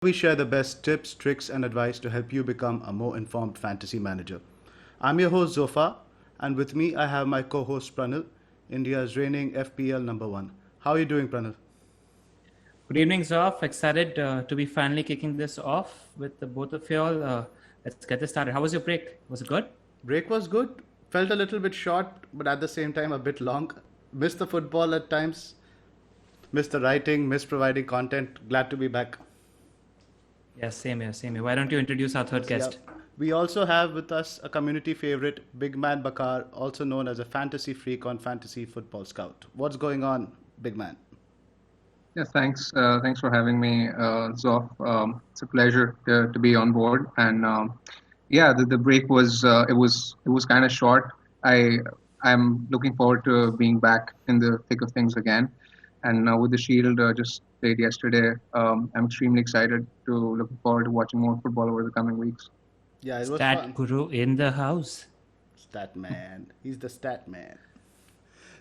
we share the best tips, tricks, and advice to help you become a more informed fantasy manager. I'm your host Zofa, and with me I have my co-host Pranil, India's reigning FPL number one. How are you doing, Pranil? Good evening, Zoff. Excited to be finally kicking this off with the both of y'all. Let's get this started. How was your break? Was it good? Break was good. Felt a little bit short, but at the same time a bit long. Missed the football at times. Missed the writing. Missed providing content. Glad to be back. Yeah, same here, same here. Why don't you introduce our third Yeah. guest? We also have with us a community favorite, Big Man Bakar, also known as a fantasy freak on Fantasy Football Scout. What's going on, Big Man? Yeah, thanks. Thanks for having me, Zoff. It's a pleasure to be on board. And yeah, the break was kind of short. I'm looking forward to being back in the thick of things again. And with the Shield just played yesterday, I'm extremely excited to looking forward to watching more football over the coming weeks. Yeah, it was Stat fun. Guru in the house. Stat man. He's the stat man.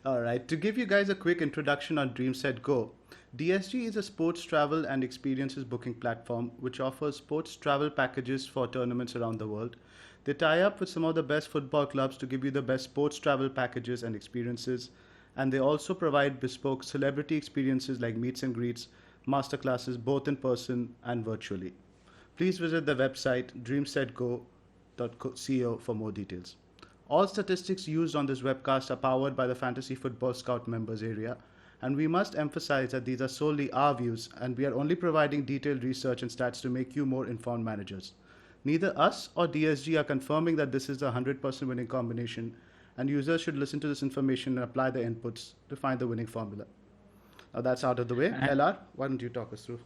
All right, to give you guys a quick introduction on DreamSetGo, DSG is a sports travel and experiences booking platform which offers sports travel packages for tournaments around the world. They tie up with some of the best football clubs to give you the best sports travel packages and experiences, and they also provide bespoke celebrity experiences like meets and greets, masterclasses both in person and virtually. Please visit the website dreamsetgo.co for more details. All statistics used on this webcast are powered by the Fantasy Football Scout members area, and we must emphasize that these are solely our views and we are only providing detailed research and stats to make you more informed managers. Neither us or DSG are confirming that this is a 100% winning combination, and users should listen to this information and apply their inputs to find the winning formula. Now that's out of the way. And, LR, why don't you talk us through?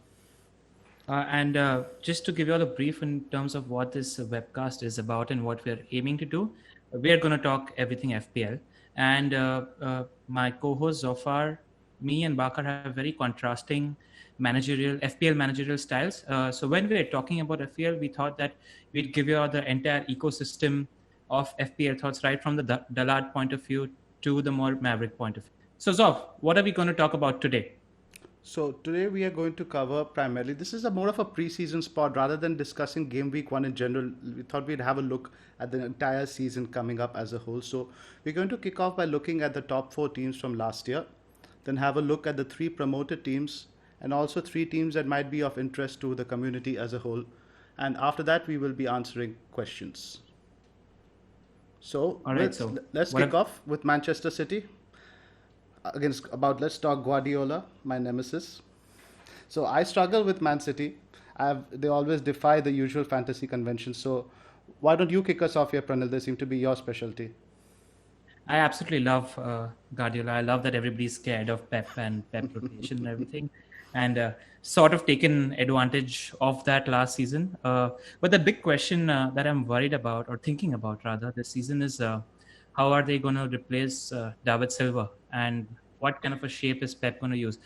and just to give you all a brief in terms of what this webcast is about and what we're aiming to do, we are going to talk everything FPL. And my co-host Zofar, me and Bakar have very contrasting managerial FPL managerial styles. So when we were talking about FPL, we thought that we'd give you all the entire ecosystem of FPL thoughts, right from the Dallard point of view to the more Maverick point of view. So Zof, what are we going to talk about today? So today we are going to cover primarily, this is a more of a preseason spot rather than discussing game week one in general. We thought we'd have a look at the entire season coming up as a whole. So we're going to kick off by looking at the top four teams from last year, then have a look at the three promoted teams and also three teams that might be of interest to the community as a whole. And after that, we will be answering questions. So All right. So let's what kick off with Manchester City. Against about let's talk Guardiola, my nemesis. So I struggle with Man City. They always defy the usual fantasy conventions. So why don't you kick us off here, Pranil? They seem to be your specialty. I absolutely love Guardiola. I love that everybody's scared of Pep and Pep rotation and everything, and sort of taken advantage of that last season. But the big question that I'm worried about, or thinking about rather, this season is how are they going to replace David Silva, and what kind of a shape is Pep going to use?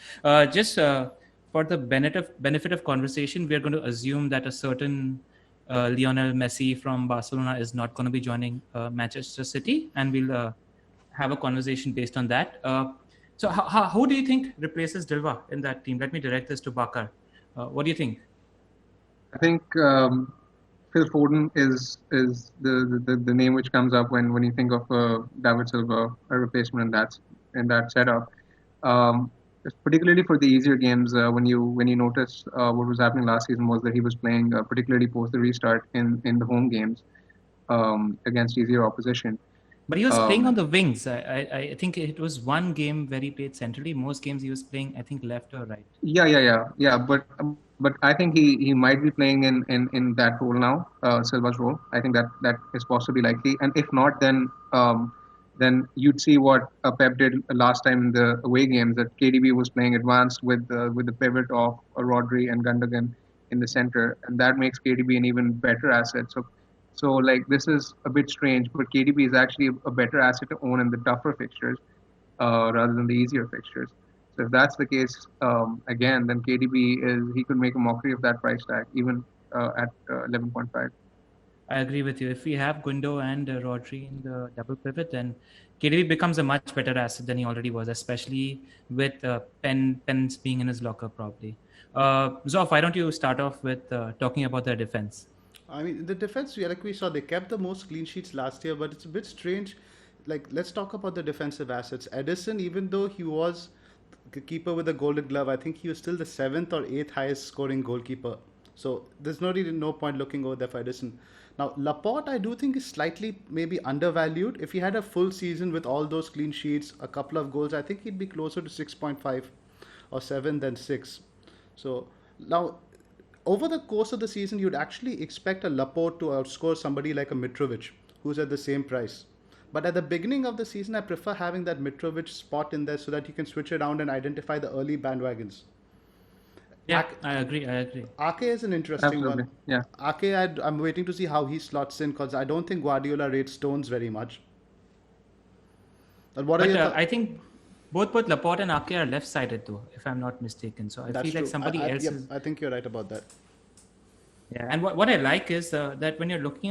Just for the benefit of conversation, we are going to assume that a certain Lionel Messi from Barcelona is not going to be joining Manchester City, and we'll have a conversation based on that. So who do you think replaces Dilva in that team? Let me direct this to Bakar. What do you think? I think Phil Foden is the name which comes up when you think of David Silva, a replacement in that setup. Um, Particularly for the easier games, when you notice what was happening last season was that he was playing particularly post the restart in the home games against easier opposition. But he was playing Um, on the wings. I think it was one game where he played centrally. Most games he was playing, I think, left or right. yeah. But I think he might be playing in that role now, Silva's role. I think that is possibly likely. And if not, then you'd see what Pep did last time in the away games, that KDB was playing advanced with the pivot of Rodri and Gundogan in the center, and that makes KDB an even better asset. So like this is a bit strange, but KDB is actually a better asset to own in the tougher fixtures rather than the easier fixtures. So if that's the case, again, then KDB he could make a mockery of that price tag even at 11.5. I agree with you. If we have Gundo and Rodri in the double pivot, then KDB becomes a much better asset than he already was, especially with Pens being in his locker probably. Zoff, why don't you start off with talking about their defense? I mean, the defense, like we saw, they kept the most clean sheets last year, but it's a bit strange. Like, let's talk about the defensive assets. Edison, even though he was the keeper with the Golden Glove, I think he was still the seventh or eighth highest scoring goalkeeper. So there's no point looking over there for Edison. Now, Laporte, I do think is slightly maybe undervalued. If he had a full season with all those clean sheets, a couple of goals, I think he'd be closer to 6.5 or 7 than 6. So now, over the course of the season, you'd actually expect a Laporte to outscore somebody like a Mitrovic, who's at the same price. But at the beginning of the season, I prefer having that Mitrovic spot in there so that you can switch around and identify the early bandwagons. Yeah, I agree. Ake is an interesting Absolutely. one. Yeah. Ake, I'm waiting to see how he slots in because I don't think Guardiola rates Stones very much. But what are But your I think both Laporte and Ake are left-sided though, if I'm not mistaken. So I That's feel like true. somebody else Yep, is. I think you're right about that. Yeah, and what I like is that when you're talking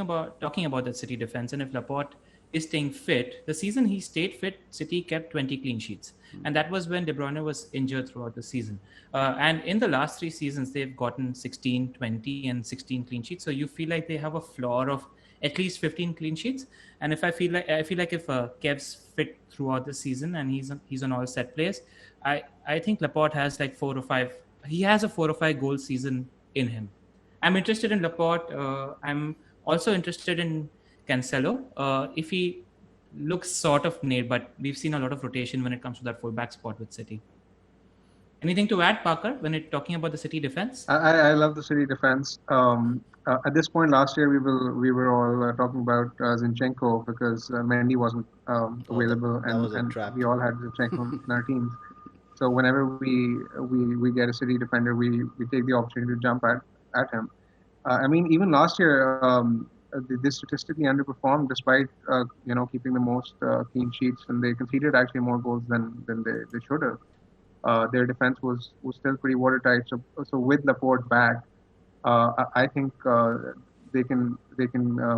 about the City defense, and if Laporte is staying fit, the season he stayed fit, City kept 20 clean sheets, and that was when De Bruyne was injured throughout the season. And in the last 3 seasons, they've gotten 16, 20, and 16 clean sheets. So you feel like they have a floor of at least 15 clean sheets. And if I feel like if Kev's fit throughout the season and he's on all set plays, I think Laporte has like 4 or 5. He has a 4 or 5 goal season in him. I'm interested in Laporte. I'm also interested in Cancelo. If he looks sort of nailed, but we've seen a lot of rotation when it comes to that fullback spot with City. Anything to add, Parker, when it's talking about the City defense? I love the City defense. At this point last year, we were all talking about Zinchenko because Mendy wasn't available, that was a and trap. we all had Zinchenko in our teams. So whenever we get a City defender, we take the opportunity to jump at him. I mean, even last year, they statistically underperformed despite keeping the most clean sheets, and they conceded actually more goals than they should have. Their defense was still pretty watertight. So with Laporte back, I think they can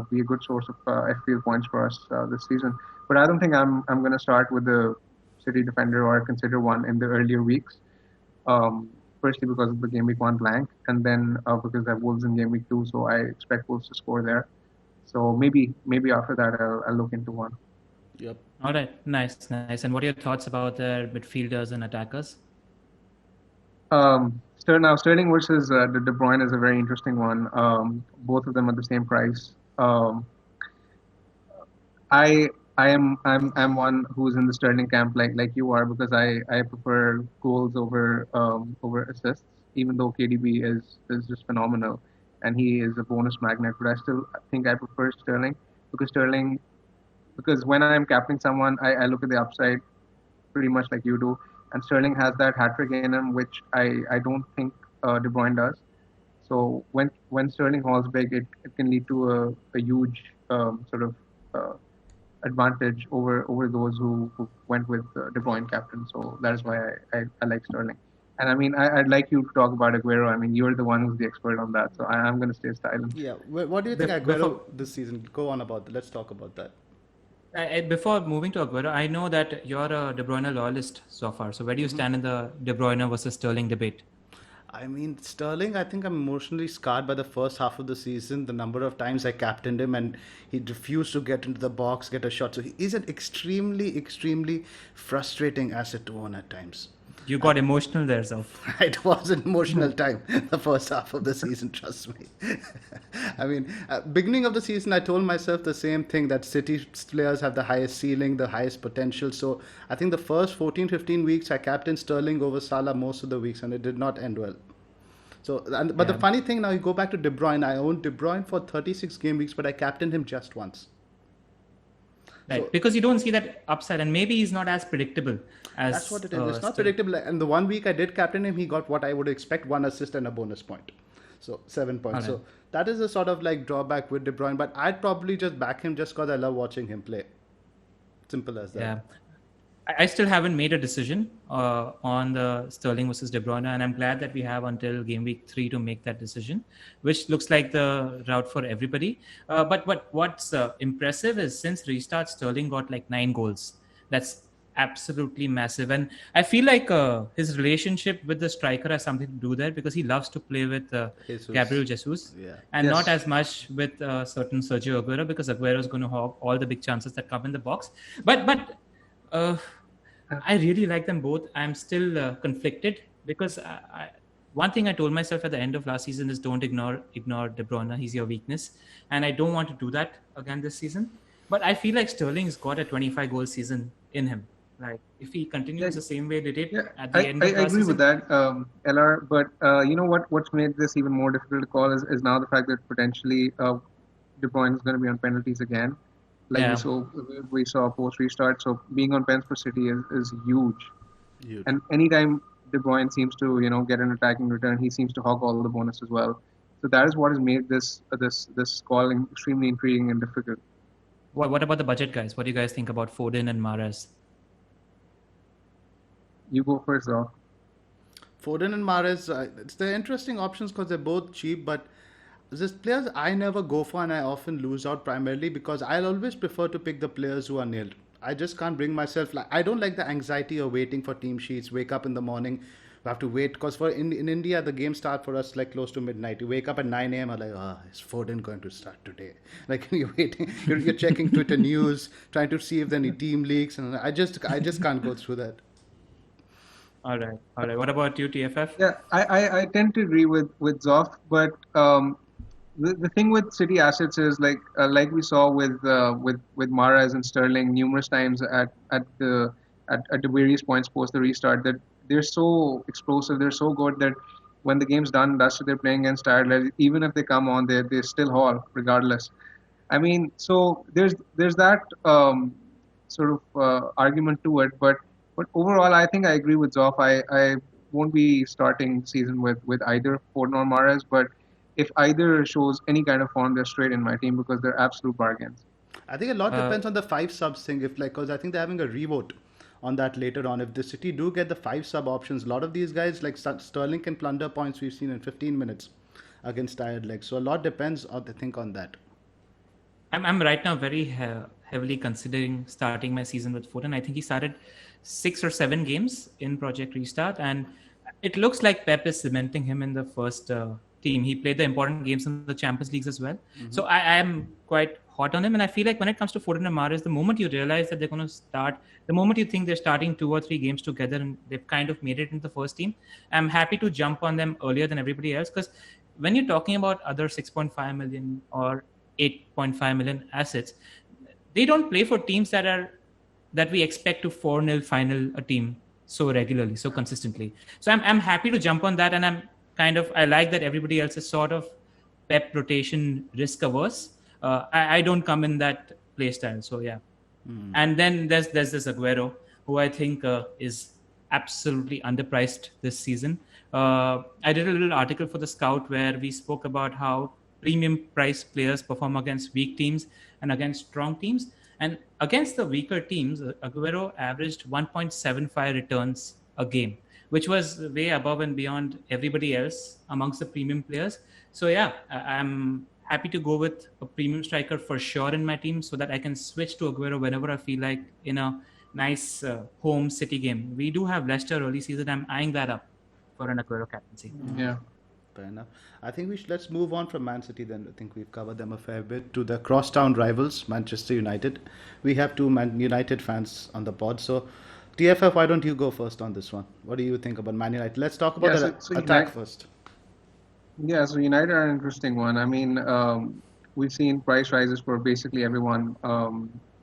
be a good source of FPL points for us this season. But I don't think I'm going to start with the City defender or consider one in the earlier weeks. Firstly, because of the game week 1 blank, and then because I have Wolves in game week 2, so I expect Wolves to score there. So maybe after that I'll look into one. Yep. All right, nice. And what are your thoughts about their midfielders and attackers? Sterling versus De Bruyne is a very interesting one. Both of them at the same price. I'm one who's in the Sterling camp like you are, because I prefer goals over assists, even though KDB is just phenomenal and he is a bonus magnet. But I still think I prefer Sterling because when I'm captaining someone, I look at the upside pretty much like you do, and Sterling has that hat trick in him, which I don't think De Bruyne does. So when Sterling hauls big, it can lead to a huge sort of advantage over those who went with De Bruyne captain. So that is why I like Sterling. And I mean, I'd like you to talk about Aguero. I mean, you're the one who's the expert on that, so I'm going to stay silent. Yeah. What do you think Aguero this season? Go on about that. Let's talk about that. Before moving to Aguero, I know that you're a De Bruyne loyalist so far. So where do you stand in the De Bruyne versus Sterling debate? I mean, Sterling, I think I'm emotionally scarred by the first half of the season. The number of times I captained him and he refused to get into the box, get a shot. So he is an extremely, extremely frustrating asset to own at times. You got emotional there, Zoff. It was an emotional time, the first half of the season, trust me. I mean, beginning of the season, I told myself the same thing, that City players have the highest ceiling, the highest potential. So I think the first 14, 15 weeks, I captained Sterling over Salah most of the weeks, and it did not end well. So, but the funny thing, now you go back to De Bruyne. I owned De Bruyne for 36 game weeks, but I captained him just once. Right, so, because you don't see that upside, and maybe he's not as predictable as. That's what it is. It's not predictable. And the 1 week I did captain him, he got what I would expect: 1 assist and a bonus point. So 7 points. Right. So that is a sort of like drawback with De Bruyne. But I'd probably just back him just because I love watching him play. Simple as that. Yeah. I still haven't made a decision on the Sterling versus De Bruyne, and I'm glad that we have until game week 3 to make that decision, which looks like the route for everybody. But what's impressive is since restart, Sterling got like 9 goals. That's absolutely massive. And I feel like his relationship with the striker has something to do there, because he loves to play with Gabriel Jesus, Yeah. and not Yes. as much with certain Sergio Aguero, because Aguero is going to hog all the big chances that come in the box. But uh, I really like them both. I'm still conflicted, because one thing I told myself at the end of last season is don't ignore De Bruyne. He's your weakness, and I don't want to do that again this season. But I feel like Sterling's got a 25 goal season in him. Like, if he continues the same way they did Yeah, at I, the end I of last agree with season, that, LR. But you know what's made this even more difficult to call is now the fact that potentially De Bruyne is going to be on penalties again, like yeah. we saw post restart. So being on pens for City is huge. Huge. And anytime De Bruyne seems to get an attacking return, he seems to hog all the bonus as well. So that is what has made this call extremely intriguing and difficult. What about the budget guys? What do you guys think about Foden and Mahrez? You go first, though. Foden and Mahrez, it's the interesting options because they're both cheap, but there's players I never go for and I often lose out primarily because I'll always prefer to pick the players who are nailed. I just can't bring myself, like, I don't like the anxiety of waiting for team sheets, wake up in the morning, we have to wait because in India the game start for us like close to midnight. You wake up at 9 a.m. I'm like, is Foden going to start today? Like you're waiting, you're checking Twitter news, trying to see if there are any team leaks, and I just can't go through that. All right, all right. What about you, TFF? Yeah, I tend to agree with Zoff, but the thing with City assets is like we saw with Mahrez and Sterling numerous times at the various points post the restart, that they're so explosive, they're so good that when the game's done, dusted, they're playing against tired legs. Even if they come on, they still haul regardless. I mean, so there's that sort of argument to it, but overall, I think I agree with Zoff. I won't be starting season with either Foden or Mahrez, but if either shows any kind of form, they're straight in my team because they're absolute bargains. I think a lot Uh, depends on the five subs thing. If like, cause I think they're having a revote on that later on. If the City do get the five sub options, a lot of these guys like Sterling can plunder points we've seen in 15 minutes against tired legs. So a lot depends, I think, on that. I'm right now very heavily considering starting my season with Foden. I think he started 6 or 7 games in Project Restart, and it looks like Pep is cementing him in the first team. He played the important games in the Champions Leagues as well. So I am quite hot on him, and I feel like when it comes to Foden and Mahrez, the moment you realize that they're going to start, the moment you think they're starting 2 or 3 games together and they've kind of made it into the first team, I'm happy to jump on them earlier than everybody else, because when you're talking about other 6.5 million or 8.5 million assets, they don't play for teams that we expect to 4-0 final a team so regularly, so consistently. So I'm happy to jump on that, and I like that everybody else is sort of Pep rotation risk averse. I don't come in that play style, so yeah. And then there's this Aguero, who I think is absolutely underpriced this season. I did a little article for the Scout where we spoke about how premium price players perform against weak teams and against strong teams. And against the weaker teams, Aguero averaged 1.75 returns a game, which was way above and beyond everybody else amongst the premium players. So yeah, I'm happy to go with a premium striker for sure in my team, so that I can switch to Aguero whenever I feel like in a nice home City game. We do have Leicester early season. I'm eyeing that up for an Aguero captaincy. Yeah. Fair enough. I think let's move on from Man City then. I think we've covered them a fair bit to the crosstown rivals, Manchester United. We have two Man United fans on the pod. So, TFF, why don't you go first on this one? What do you think about Man United? Let's talk about Yeah, the so attack United, first. yeah, so United are an interesting one. I mean, we've seen price rises for basically everyone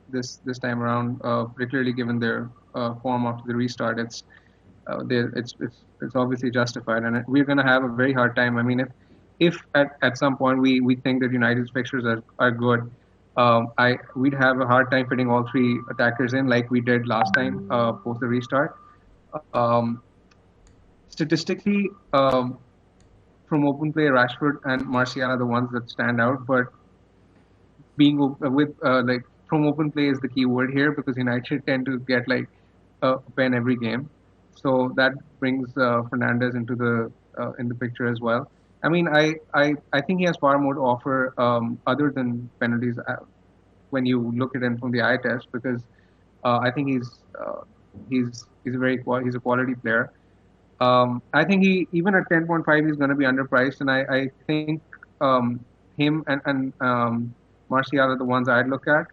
this time around, particularly given their form after the restart. It's obviously justified, and we're going to have a very hard time. I mean, if at some point we think that United's fixtures are good, we'd have a hard time fitting all three attackers in like we did last time post the restart. Um, Statistically, from open play, Rashford and Martial are the ones that stand out, but with like from open play is the key word here because United tend to get like a pen every game, so that brings Fernandez into the in the picture as well. I mean, I think he has far more to offer other than penalties when you look at him from the eye test because I think he's he's a quality player. I think he even at 10.5 he's going to be underpriced, and I think him and Martial are the ones I'd look at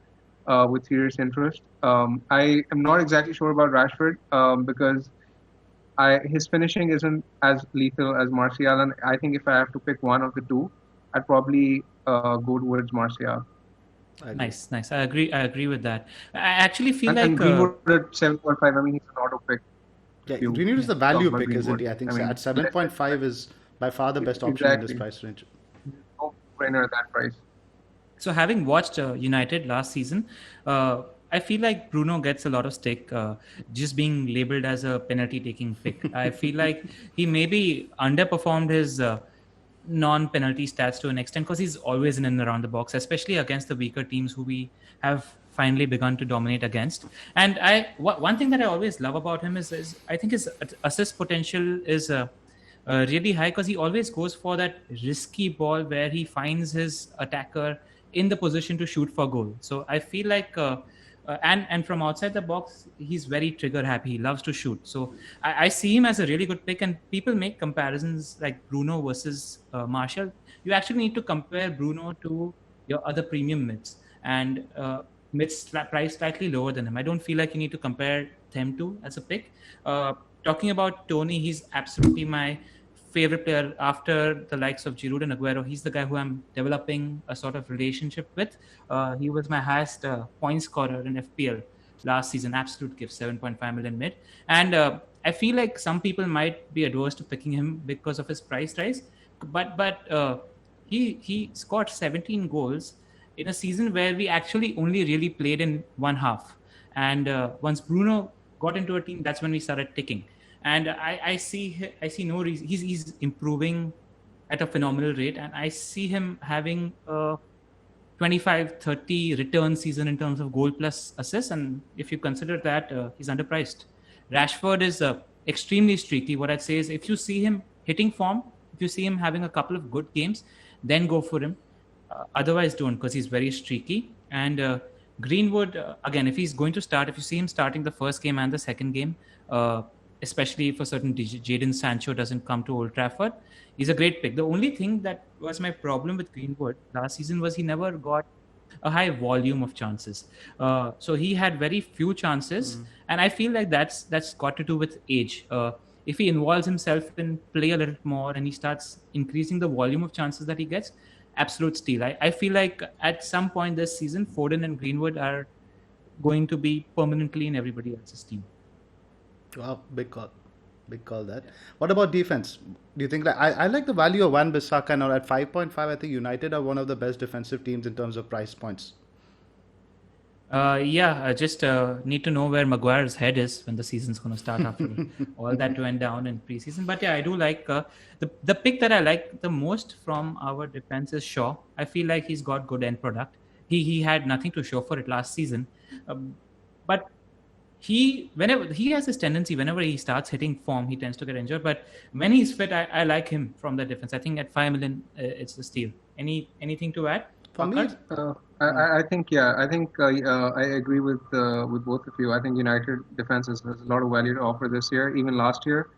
with serious interest. I am not exactly sure about Rashford because his finishing isn't as lethal as Martial, and I think if I have to pick one of the two, I'd probably go towards Martial. I agree. Nice. I agree with that. I actually feel And like Greenwood at 7.5, I mean, he's an auto pick. Yeah, If you Greenwood is the talk value about pick, isn't Greenwood, he? I think I so. mean, At 7.5 is by far the best option in this exactly. price range. No brainer at that price. so. Having watched United last season, I feel like Bruno gets a lot of stick just being labeled as a penalty-taking pick. I feel like he maybe underperformed his non-penalty stats to an extent because he's always in and around the box, especially against the weaker teams who we have finally begun to dominate against. And one thing that I always love about him is I think his assist potential is really high because he always goes for that risky ball where he finds his attacker in the position to shoot for goal. So I feel like and from outside the box, he's very trigger happy. He loves to shoot. So I see him as a really good pick. And people make comparisons like Bruno versus Martial. You actually need to compare Bruno to your other premium mids and mids priced slightly lower than him. I don't feel like you need to compare them two as a pick. Talking about Tony, he's absolutely my favorite player after the likes of Giroud and Aguero. He's the guy who I'm developing a sort of relationship with. He was my highest point scorer in FPL last season. Absolute gift, 7.5 million mid. And I feel like some people might be adverse to picking him because of his price rise. But he scored 17 goals in a season where we actually only really played in one half. And once Bruno got into a team, that's when we started ticking. And I see no reason. He's improving at a phenomenal rate, and I see him having a 25-30 return season in terms of goal plus assists. And if you consider that, he's underpriced. Rashford is extremely streaky. What I'd say is, if you see him hitting form, if you see him having a couple of good games, then go for him. Otherwise, don't, because he's very streaky. And Greenwood, again, if he's going to start, if you see him starting the first game and the second game, especially if a certain Jadon Sancho doesn't come to Old Trafford, he's a great pick. The only thing that was my problem with Greenwood last season was he never got a high volume of chances. So he had very few chances, and I feel like that's got to do with age. If he involves himself in play a little more and he starts increasing the volume of chances that he gets, absolute steal. I feel like at some point this season, Foden and Greenwood are going to be permanently in everybody else's team. Wow, big call that. What about defense? Do you think that I like the value of Wan-Bissaka now at 5.5? I think United are one of the best defensive teams in terms of price points. I just need to know where Maguire's head is when the season's going to start after all that went down in preseason. But yeah, I do like the pick that I like the most from our defense is Shaw. I feel like he's got good end product. He had nothing to show for it last season, but whenever he has this tendency, whenever he starts hitting form, he tends to get injured. But when he's fit, I like him from the defense. I think at 5 million, it's a steal. Anything to add? For me, I think I agree with both of you. I think United defense has a lot of value to offer this year. Even last year,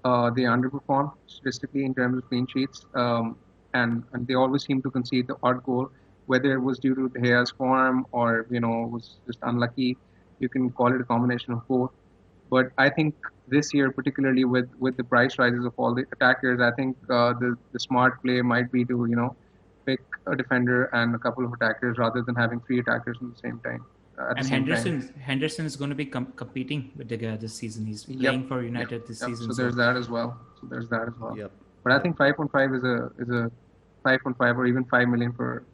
they underperformed statistically in terms of clean sheets, and they always seem to concede the odd goal, whether it was due to De Gea's form or was just unlucky. You can call it a combination of both. But I think this year, particularly with the price rises of all the attackers, I think the smart play might be to pick a defender and a couple of attackers rather than having 3 attackers at the same time. Henderson is going to be competing with De Gea this season. He's playing for United this season. So there's that as well. Yep. But I think 5.5 is a 5.5 or even 5 million for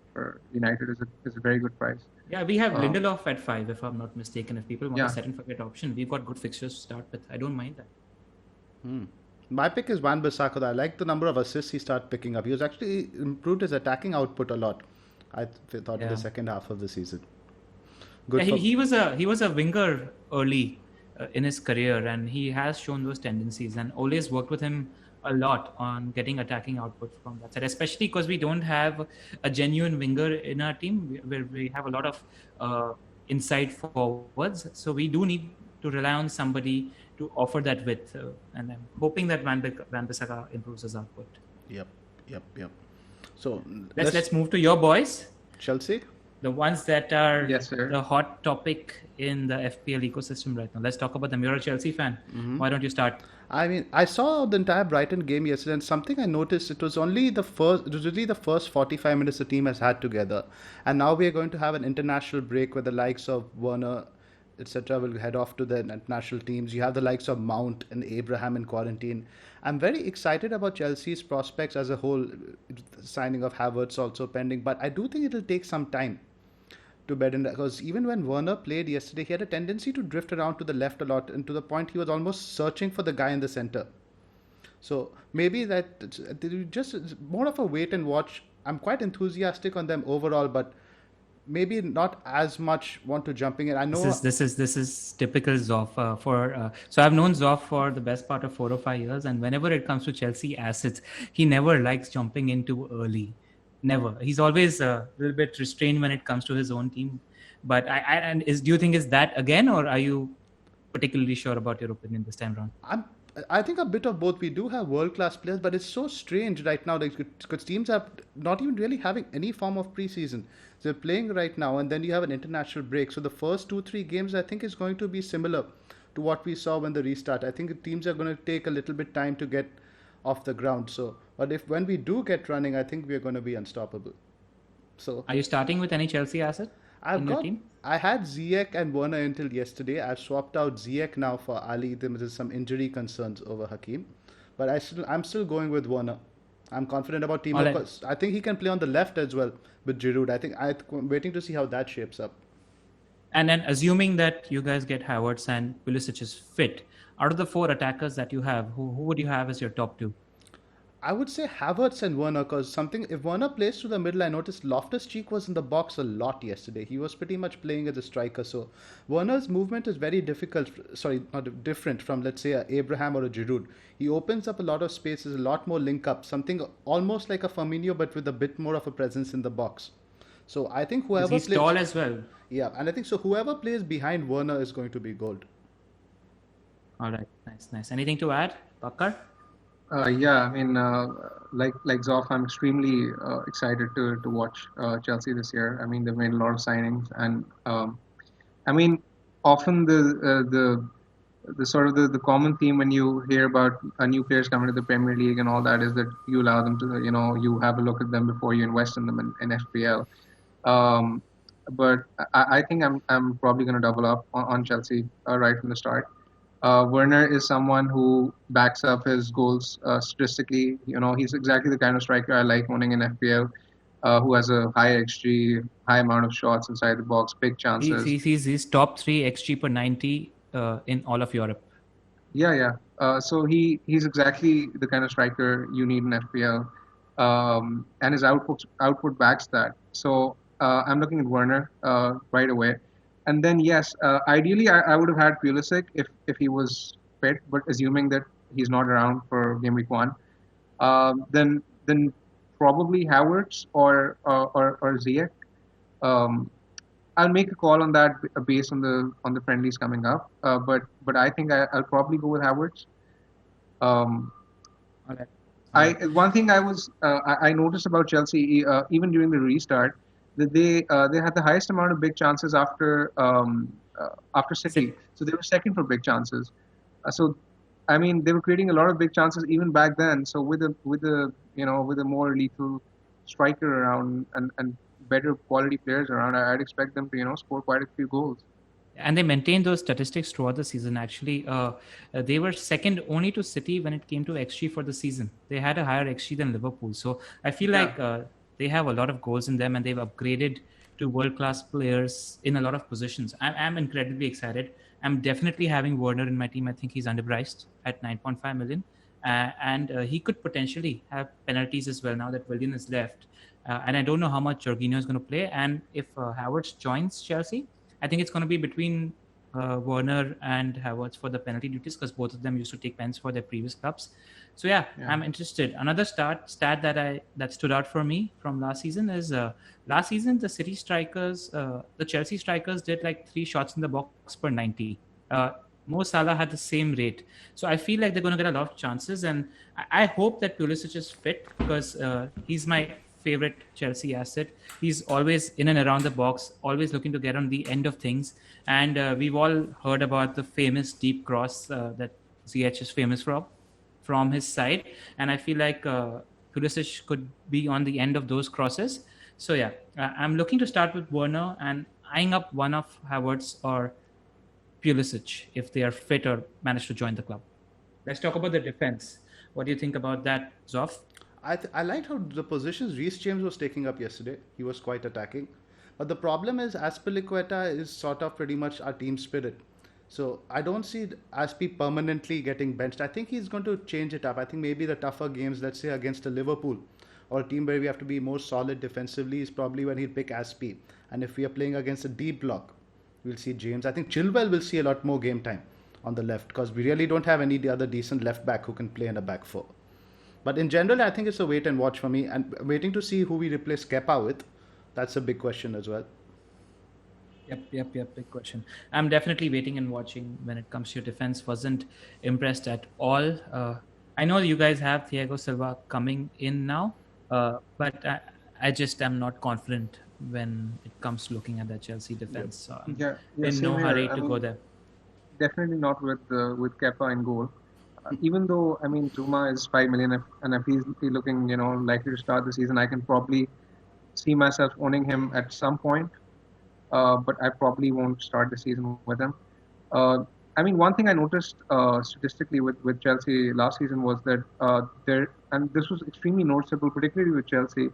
United is a very good price. Yeah, we have Lindelof at 5, if I'm not mistaken. If people want a set and forget option, we've got good fixtures to start with. I don't mind that. My pick is Wan-Bissaka. I like the number of assists he started picking up. He was actually improved his attacking output a lot, I thought, in the second half of the season. Good. Yeah, he was a winger early in his career, and he has shown those tendencies. And Ole's worked with him a lot on getting attacking output from that side, especially because we don't have a genuine winger in our team where we have a lot of inside forwards. So we do need to rely on somebody to offer that width. And I'm hoping that Wan-Bissaka improves his output. Yep. So Let's move to your boys, Chelsea. the ones that are Yes, sir. the hot topic in the FPL ecosystem right now. Let's talk about them. You're a Chelsea fan. Why don't you start? I mean, I saw the entire Brighton game yesterday, and something I noticed, it was really the first 45 minutes the team has had together, and now we are going to have an international break where the likes of Werner, etc., will head off to the national teams. You have the likes of Mount and Abraham in quarantine. I'm very excited about Chelsea's prospects as a whole. The signing of Havertz also pending, but I do think it'll take some time to bed in, because even when Werner played yesterday, he had a tendency to drift around to the left a lot, and to the point he was almost searching for the guy in the center. So maybe just it's more of a wait and watch. I'm quite enthusiastic on them overall, but maybe not as much want to jumping in. I know This is typical Zoff. So I've known Zoff for the best part of 4 or 5 years, and whenever it comes to Chelsea assets, he never likes jumping in too early. Never. He's always a little bit restrained when it comes to his own team. But do you think is that again, or are you particularly sure about your opinion this time around? I think a bit of both. We do have world-class players, but it's so strange right now because teams are not even really having any form of preseason. They're playing right now, and then you have an international break. So the first 2-3 games, I think, is going to be similar to what we saw when the restart. I think teams are going to take a little bit time to get off the ground. So, but when we do get running, I think we are going to be unstoppable. So, are you starting with any Chelsea asset in your team? I had Ziyech and Werner until yesterday. I've swapped out Ziyech now for Ali. There's some injury concerns over Hakim, but I'm still going with Werner. I'm confident about Timo because I think he can play on the left as well with Giroud. I'm waiting to see how that shapes up. And then assuming that you guys get Havertz and Pulisic is fit, out of the 4 attackers that you have, who would you have as your top 2? I would say Havertz and Werner, because if Werner plays through the middle, I noticed Loftus-Cheek was in the box a lot yesterday. He was pretty much playing as a striker. So Werner's movement is very not different from, let's say, a Abraham or a Giroud. He opens up a lot of spaces, a lot more link-up, something almost like a Firmino, but with a bit more of a presence in the box. So I think whoever he's tall as well. Yeah, and I think so whoever plays behind Werner is going to be gold. All right, nice. Anything to add, Pakkar? Yeah, I mean, like Zoff, I'm extremely excited to watch Chelsea this year. I mean, they've made a lot of signings, and I mean, often the sort of the common theme when you hear about new players coming to the Premier League and all that is that you allow them to, you have a look at them before you invest in them in FPL. But I think I'm probably going to double up on Chelsea right from the start. Werner is someone who backs up his goals statistically. He's exactly the kind of striker I like owning in FPL, who has a high XG, high amount of shots inside the box, big chances. He's top 3 XG per 90 in all of Europe. Yeah. So he's exactly the kind of striker you need in FPL, and his output backs that. So I'm looking at Werner right away. And then, yes, ideally, I would have had Pulisic if he was fit, but assuming that he's not around for Gameweek 1, then probably Havertz or Ziyech. I'll make a call on that based on the friendlies coming up. But I think I'll probably go with Havertz. Okay. One thing I noticed about Chelsea even during the restart, that they had the highest amount of big chances after City. So they were second for big chances. So I mean, they were creating a lot of big chances even back then. So with a more lethal striker around and better quality players around, I'd expect them to score quite a few goals. And they maintained those statistics throughout the season. Actually, they were second only to City when it came to XG for the season. They had a higher XG than Liverpool. So I feel like they have a lot of goals in them, and they've upgraded to world-class players in a lot of positions. I'm incredibly excited. I'm definitely having Werner in my team. I think he's underpriced at 9.5 million. And he could potentially have penalties as well now that Willian is left. And I don't know how much Jorginho is going to play. And if Havertz joins Chelsea, I think it's going to be between Werner and Havertz for the penalty duties, because both of them used to take pens for their previous clubs. So yeah, I'm interested. Another stat that stood out for me from last season is last season the City strikers, the Chelsea strikers did like 3 shots in the box per 90. Mo Salah had the same rate. So I feel like they're going to get a lot of chances, and I hope that Pulisic is fit because he's my favorite Chelsea asset. He's always in and around the box, always looking to get on the end of things. And we've all heard about the famous deep cross that ZH is famous from his side, and I feel like Pulisic could be on the end of those crosses. So yeah, I'm looking to start with Werner and eyeing up one of Havertz or Pulisic if they are fit or manage to join the club. Let's talk about the defense. What do you think about that, Zoff? I liked how the positions Reece James was taking up yesterday. He was quite attacking. But the problem is Aspilicueta is sort of pretty much our team spirit. So I don't see Aspi permanently getting benched. I think he's going to change it up. I think maybe the tougher games, let's say against a Liverpool or a team where we have to be more solid defensively, is probably when he'll pick Aspi. And if we are playing against a deep block, we'll see James. I think Chilwell will see a lot more game time on the left because we really don't have any other decent left back who can play in a back four. But in general, I think it's a wait and watch for me, and waiting to see who we replace Kepa with. That's a big question as well. Yep. Big question. I'm definitely waiting and watching when it comes to your defense. Wasn't impressed at all. I know you guys have Thiago Silva coming in now, but I just am not confident when it comes to looking at that Chelsea defense. So I'm in same no here. hurry I to mean, go there. definitely not with Kepa in goal. Even though Zuma is 5 million, and if he's looking likely to start the season, I can probably see myself owning him at some point. But I probably won't start the season with him. One thing I noticed statistically with Chelsea last season was that and this was extremely noticeable, particularly with Chelsea,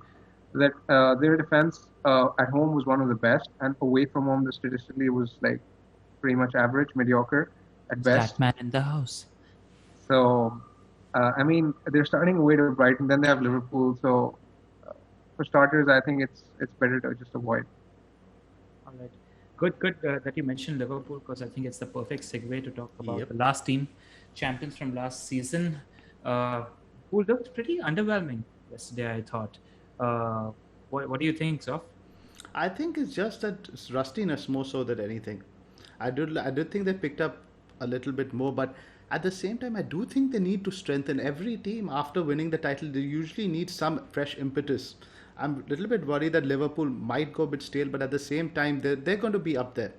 that their defense at home was one of the best, and away from home, the statistically was like pretty much average, mediocre at best. That man in the house. So, they're starting away to Brighton, then they have Liverpool. So, for starters, I think it's better to just avoid. All right. Good that you mentioned Liverpool because I think it's the perfect segue to talk about Yep. the last team, champions from last season, who looked pretty underwhelming yesterday, I thought. What do you think, Zoff? I think it's just that it's rustiness more so than anything. I did think they picked up a little bit more, but at the same time, I do think they need to strengthen every team after winning the title. They usually need some fresh impetus. I'm a little bit worried that Liverpool might go a bit stale, but at the same time, they're going to be up there.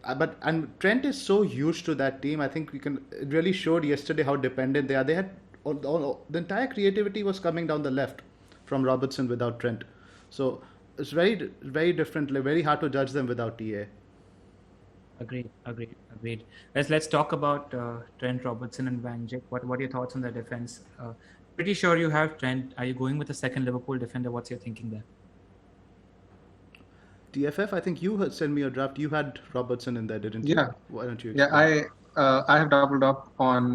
And Trent is so huge to that team. I think it really showed yesterday how dependent they are. They had the entire creativity was coming down the left from Robertson without Trent. So it's very different. Like, very hard to judge them without TA. Agreed. Let's talk about Trent, Robertson, and Vanjic. What are your thoughts on the defense? Pretty sure you have Trent. Are you going with a second Liverpool defender? What's your thinking there? TFF, I think you had sent me a draft. You had Robertson in there, didn't you? Yeah. Why don't you? Yeah, I have doubled up on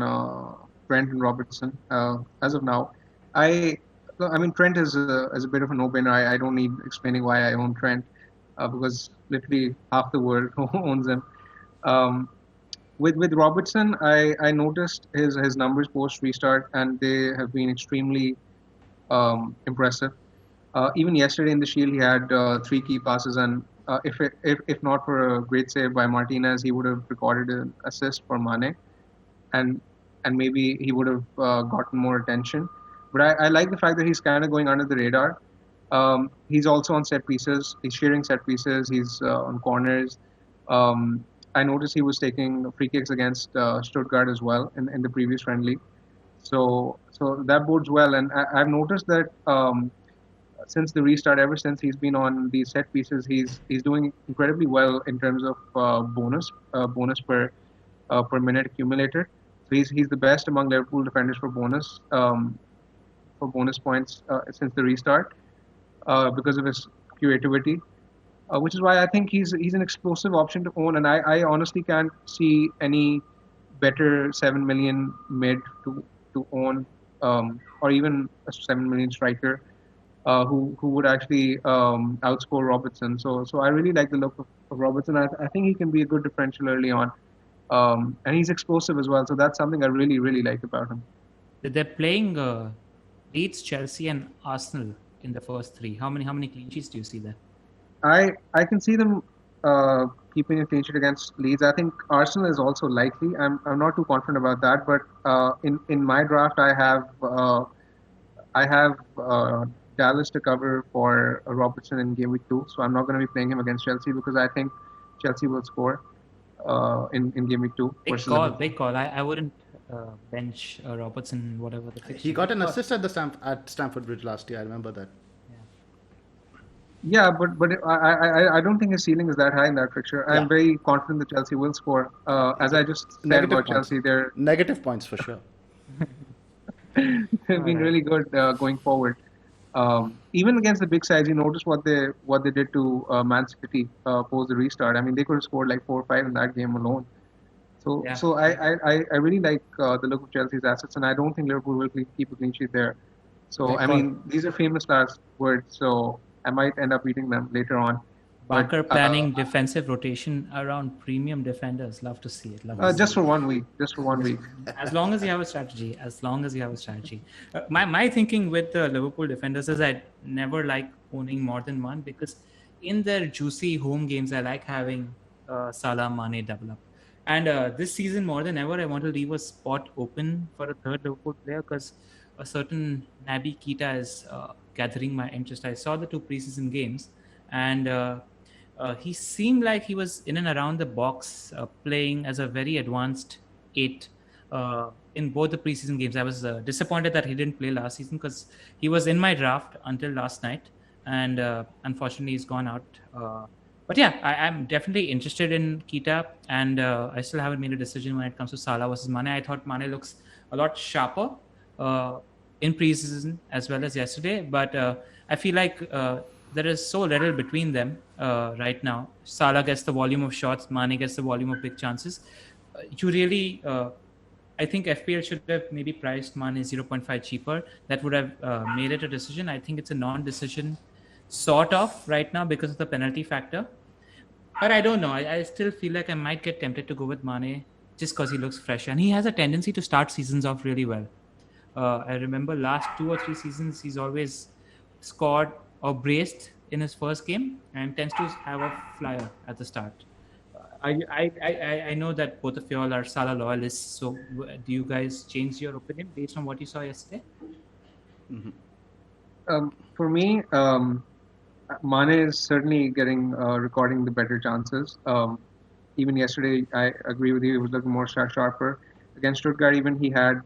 Trent and Robertson as of now. Trent is a bit of a no-brainer. I don't need explaining why I own Trent because literally half the world owns him. With Robertson, I noticed his numbers post restart, and they have been extremely impressive. Even yesterday in the Shield, he had 3 key passes, and if not for a great save by Martinez, he would have recorded an assist for Mane, and maybe he would have gotten more attention. But I like the fact that he's kind of going under the radar. He's also on set pieces. He's sharing set pieces. He's on corners. I noticed he was taking free kicks against Stuttgart as well in the previous friendly. So that bodes well. And I've noticed that since the restart, ever since he's been on these set pieces, he's doing incredibly well in terms of bonus per minute accumulated. So he's the best among Liverpool defenders for bonus points since the restart because of his creativity. Which is why I think he's an explosive option to own, and I honestly can't see any better 7 million mid to own, or even a 7 million striker who would actually outscore Robertson. So I really like the look of Robertson. I think he can be a good differential early on, and he's explosive as well. So that's something I really like about him. They're playing Leeds, Chelsea, and Arsenal in the first 3. How many clean sheets do you see there? I can see them keeping a clean sheet against Leeds. I think Arsenal is also likely. I'm not too confident about that, but in my draft, I have Dallas to cover for Robertson in game week 2, so I'm not going to be playing him against Chelsea because I think Chelsea will score in game week 2 Big versus call, Liverpool. big call. I wouldn't bench Robertson, whatever the fixture. He got an Big call. assist at at Stamford Bridge last year. I remember that. Yeah, but I don't think his ceiling is that high in that fixture. Yeah. I'm very confident that Chelsea will score. As I just said Negative about points. Chelsea, Negative points for sure. they've been Alright. really good going forward. Even against the big sides, you notice what they did to Man City post the restart. I mean, they could have scored like 4 or 5 in that game alone. So Yeah. so I really like the look of Chelsea's assets, and I don't think Liverpool will keep a clean sheet there. So Great I call. mean, these are famous last words, so I might end up beating them later on. But Barker planning defensive rotation around premium defenders. Love to see it. Love to see just it. for 1 week, just for 1 week. As long as you have a strategy. My thinking with the Liverpool defenders is I never like owning more than one because in their juicy home games I like having Salah, Mane double up. And this season more than ever I want to leave a spot open for a third Liverpool player because a certain Naby Keita is gathering my interest. I saw the 2 preseason games and he seemed like he was in and around the box playing as a very advanced 8 in both the preseason games. I was disappointed that he didn't play last season because he was in my draft until last night and unfortunately he's gone out. But yeah, I'm definitely interested in Keita and I still haven't made a decision when it comes to Salah versus Mane. I thought Mane looks a lot sharper in preseason as well as yesterday, but I feel like there is so little between them right now. Salah gets the volume of shots, Mane gets the volume of big chances. You really, I think FPL should have maybe priced Mane 0.5 cheaper. That would have made it a decision. I think it's a non-decision sort of right now because of the penalty factor. But I don't know. I still feel like I might get tempted to go with Mane just because he looks fresh. And he has a tendency to start seasons off really well. I remember last 2 or 3 seasons, he's always scored or braced in his first game and tends to have a flyer at the start. I know that both of you all are Salah loyalists. So do you guys change your opinion based on what you saw yesterday? For me, Mane is certainly recording the better chances. Even yesterday, I agree with you. He was looking more sharper against Stuttgart. Even he had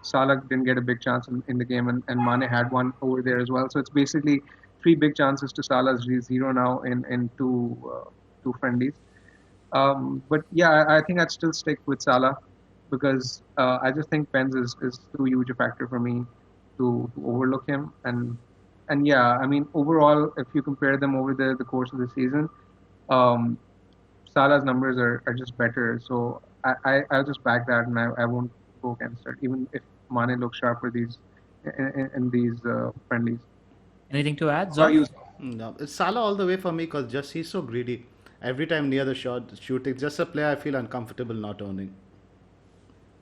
Salah didn't get a big chance in the game, and Mane had one over there as well. So it's basically 3 big chances to Salah's 0 now in two friendlies. But yeah, I think I'd still stick with Salah because I just think Pens is too huge a factor for me to overlook him. And yeah, I mean, overall, if you compare them over the course of the season, um, Salah's numbers are just better. So I'll just back that and I won't go against it, even if Mane looks sharper in these friendlies. Anything to add, How are you? Zon? No, it's Salah all the way for me because just he's so greedy. Every time near the shooting, just a player I feel uncomfortable not owning.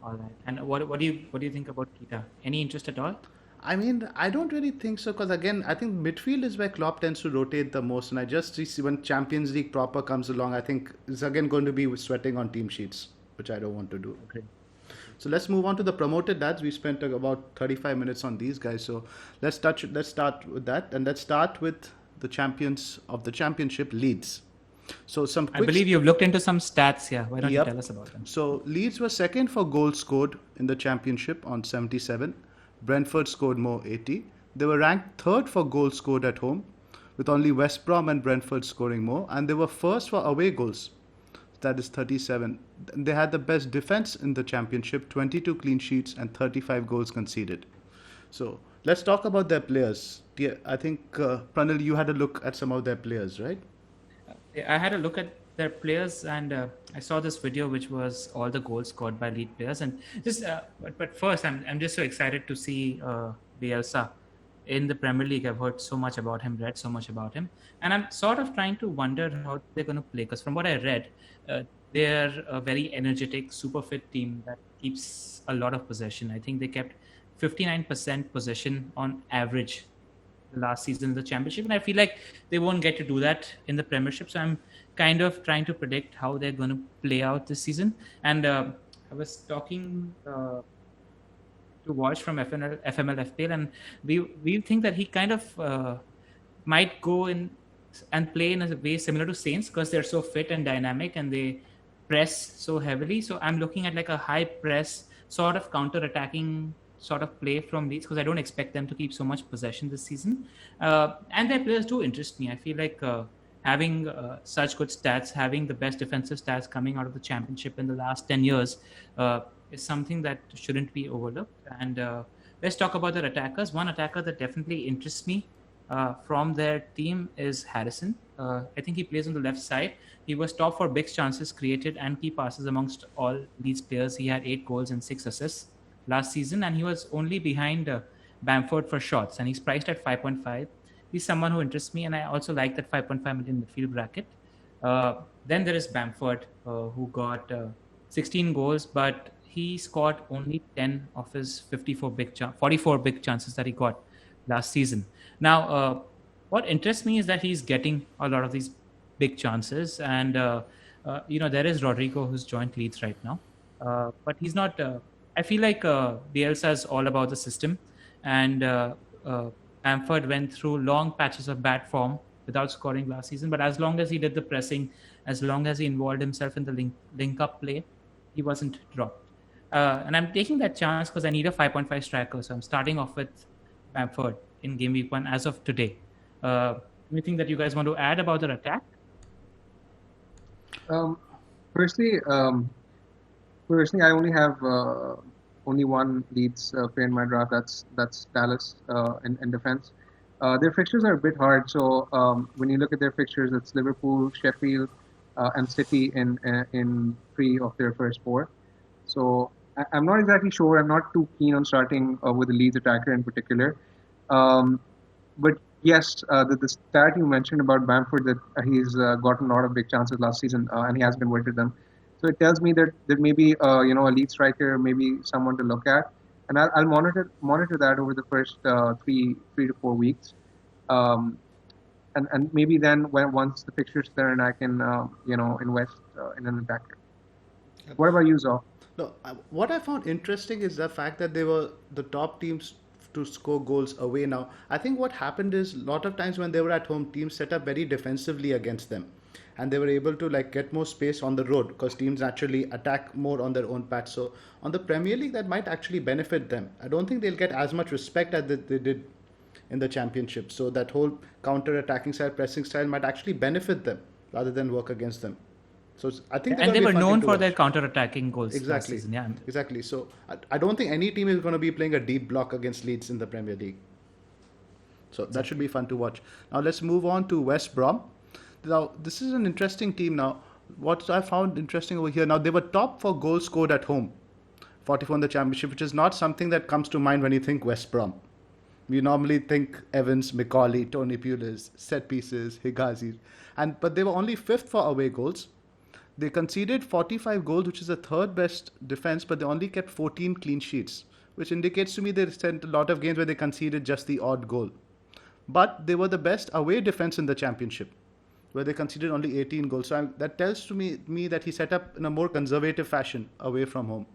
All right. And what do you think about Keita? Any interest at all? I mean, I don't really think so because again, I think midfield is where Klopp tends to rotate the most, and I just see when Champions League proper comes along, I think it's again going to be sweating on team sheets, which I don't want to do. Okay. So let's move on to the promoted lads. We spent about 35 minutes on these guys, so let's start with that, and let's start with the champions of the championship, Leeds. So some I quick believe you've looked into some stats here. Why don't you Yep. tell us about them? So Leeds were second for goals scored in the championship on 77. Brentford scored more, 80. They were ranked third for goals scored at home, with only West Brom and Brentford scoring more. And they were first for away goals, that is 37. They had the best defense in the championship, 22 clean sheets and 35 goals conceded. So let's talk about their players. I think, Pranil, you had a look at some of their players, right? I had a look at their players and I saw this video which was all the goals scored by lead players and just but first I'm just so excited to see Bielsa in the Premier League. I've heard so much about him, read so much about him, and I'm sort of trying to wonder how they're going to play because from what I read, they're a very energetic, super fit team that keeps a lot of possession. I think they kept 59% possession on average last season in the Championship, and I feel like they won't get to do that in the Premiership. So I'm kind of trying to predict how they're going to play out this season. And I was talking to watch from FML FPL, and we think that he kind of might go in and play in a way similar to Saints because they're so fit and dynamic and they press so heavily. So I'm looking at like a high press sort of counter-attacking sort of play from Leeds because I don't expect them to keep so much possession this season. And their players do interest me. I feel like having such good stats, having the best defensive stats coming out of the Championship in the last 10 years is something that shouldn't be overlooked. And let's talk about their attackers. One attacker that definitely interests me from their team is Harrison. I think he plays on the left side. He was top for big chances created and key passes amongst all these players. He had 8 goals and 6 assists last season, and he was only behind Bamford for shots, and he's priced at 5.5. He's someone who interests me, and I also like that 5.5 million midfield bracket. Then there is Bamford, who got 16 goals, but he scored only 10 of his 44 big chances that he got last season. Now, what interests me is that he's getting a lot of these big chances, and there is Rodrigo who's joined Leeds right now, but he's not. I feel like Bielsa is all about the system, and Bamford went through long patches of bad form without scoring last season. But as long as he did the pressing, as long as he involved himself in the link-up play, he wasn't dropped. And I'm taking that chance because I need a 5.5 striker, so I'm starting off with Bamford in game week 1 as of today. Anything that you guys want to add about their attack? Personally, I only have only one Leeds player in my draft. That's Dallas in defense. Their fixtures are a bit hard. So when you look at their fixtures, it's Liverpool, Sheffield, and City in 3 of their first 4. So I'm not exactly sure. I'm not too keen on starting with a Leeds attacker in particular. But yes, the stat you mentioned about Bamford, that he's gotten a lot of big chances last season and he has converted them. So it tells me that maybe a lead striker, maybe someone to look at, and I'll monitor that over the first 3 to 4 weeks, and maybe then once the fixtures turn, I can invest in an attacker. What about you, Zoh? No, what I found interesting is the fact that they were the top teams to score goals away now. I think what happened is a lot of times when they were at home, teams set up very defensively against them. And they were able to get more space on the road because teams naturally attack more on their own patch. So on the Premier League, that might actually benefit them. I don't think they'll get as much respect as they did in the Championship. So that whole counter-attacking style, pressing style might actually benefit them rather than work against them. So I think and they were known for their counter-attacking goals last season. Yeah, exactly. So I don't think any team is going to be playing a deep block against Leeds in the Premier League. So that should be fun to watch. Now let's move on to West Brom. Now, this is an interesting team now. What I found interesting over here, now they were top for goals scored at home, 44 in the Championship, which is not something that comes to mind when you think West Brom. We normally think Evans, Macaulay, Tony Pulis, set pieces, Higazi, but they were only 5th for away goals. They conceded 45 goals, which is the 3rd best defense, but they only kept 14 clean sheets, which indicates to me they sent a lot of games where they conceded just the odd goal. But they were the best away defense in the Championship, where they conceded only 18 goals. So that tells to me that he set up in a more conservative fashion away from home.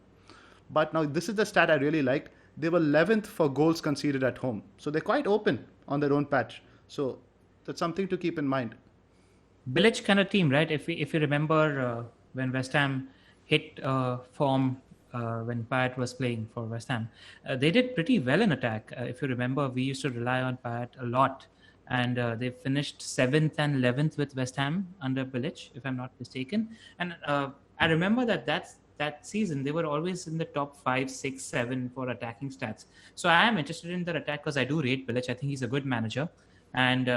But now this is the stat I really liked. They were 11th for goals conceded at home. So they're quite open on their own patch. So that's something to keep in mind. Bilic kind of team, right? If you remember when West Ham hit form when Payet was playing for West Ham, they did pretty well in attack. If you remember, we used to rely on Payet a lot. And they finished 7th and 11th with West Ham under Bilic, if I'm not mistaken. And I remember that season, they were always in the top 5, 6, 7 for attacking stats. So I am interested in their attack because I do rate Bilic. I think he's a good manager. And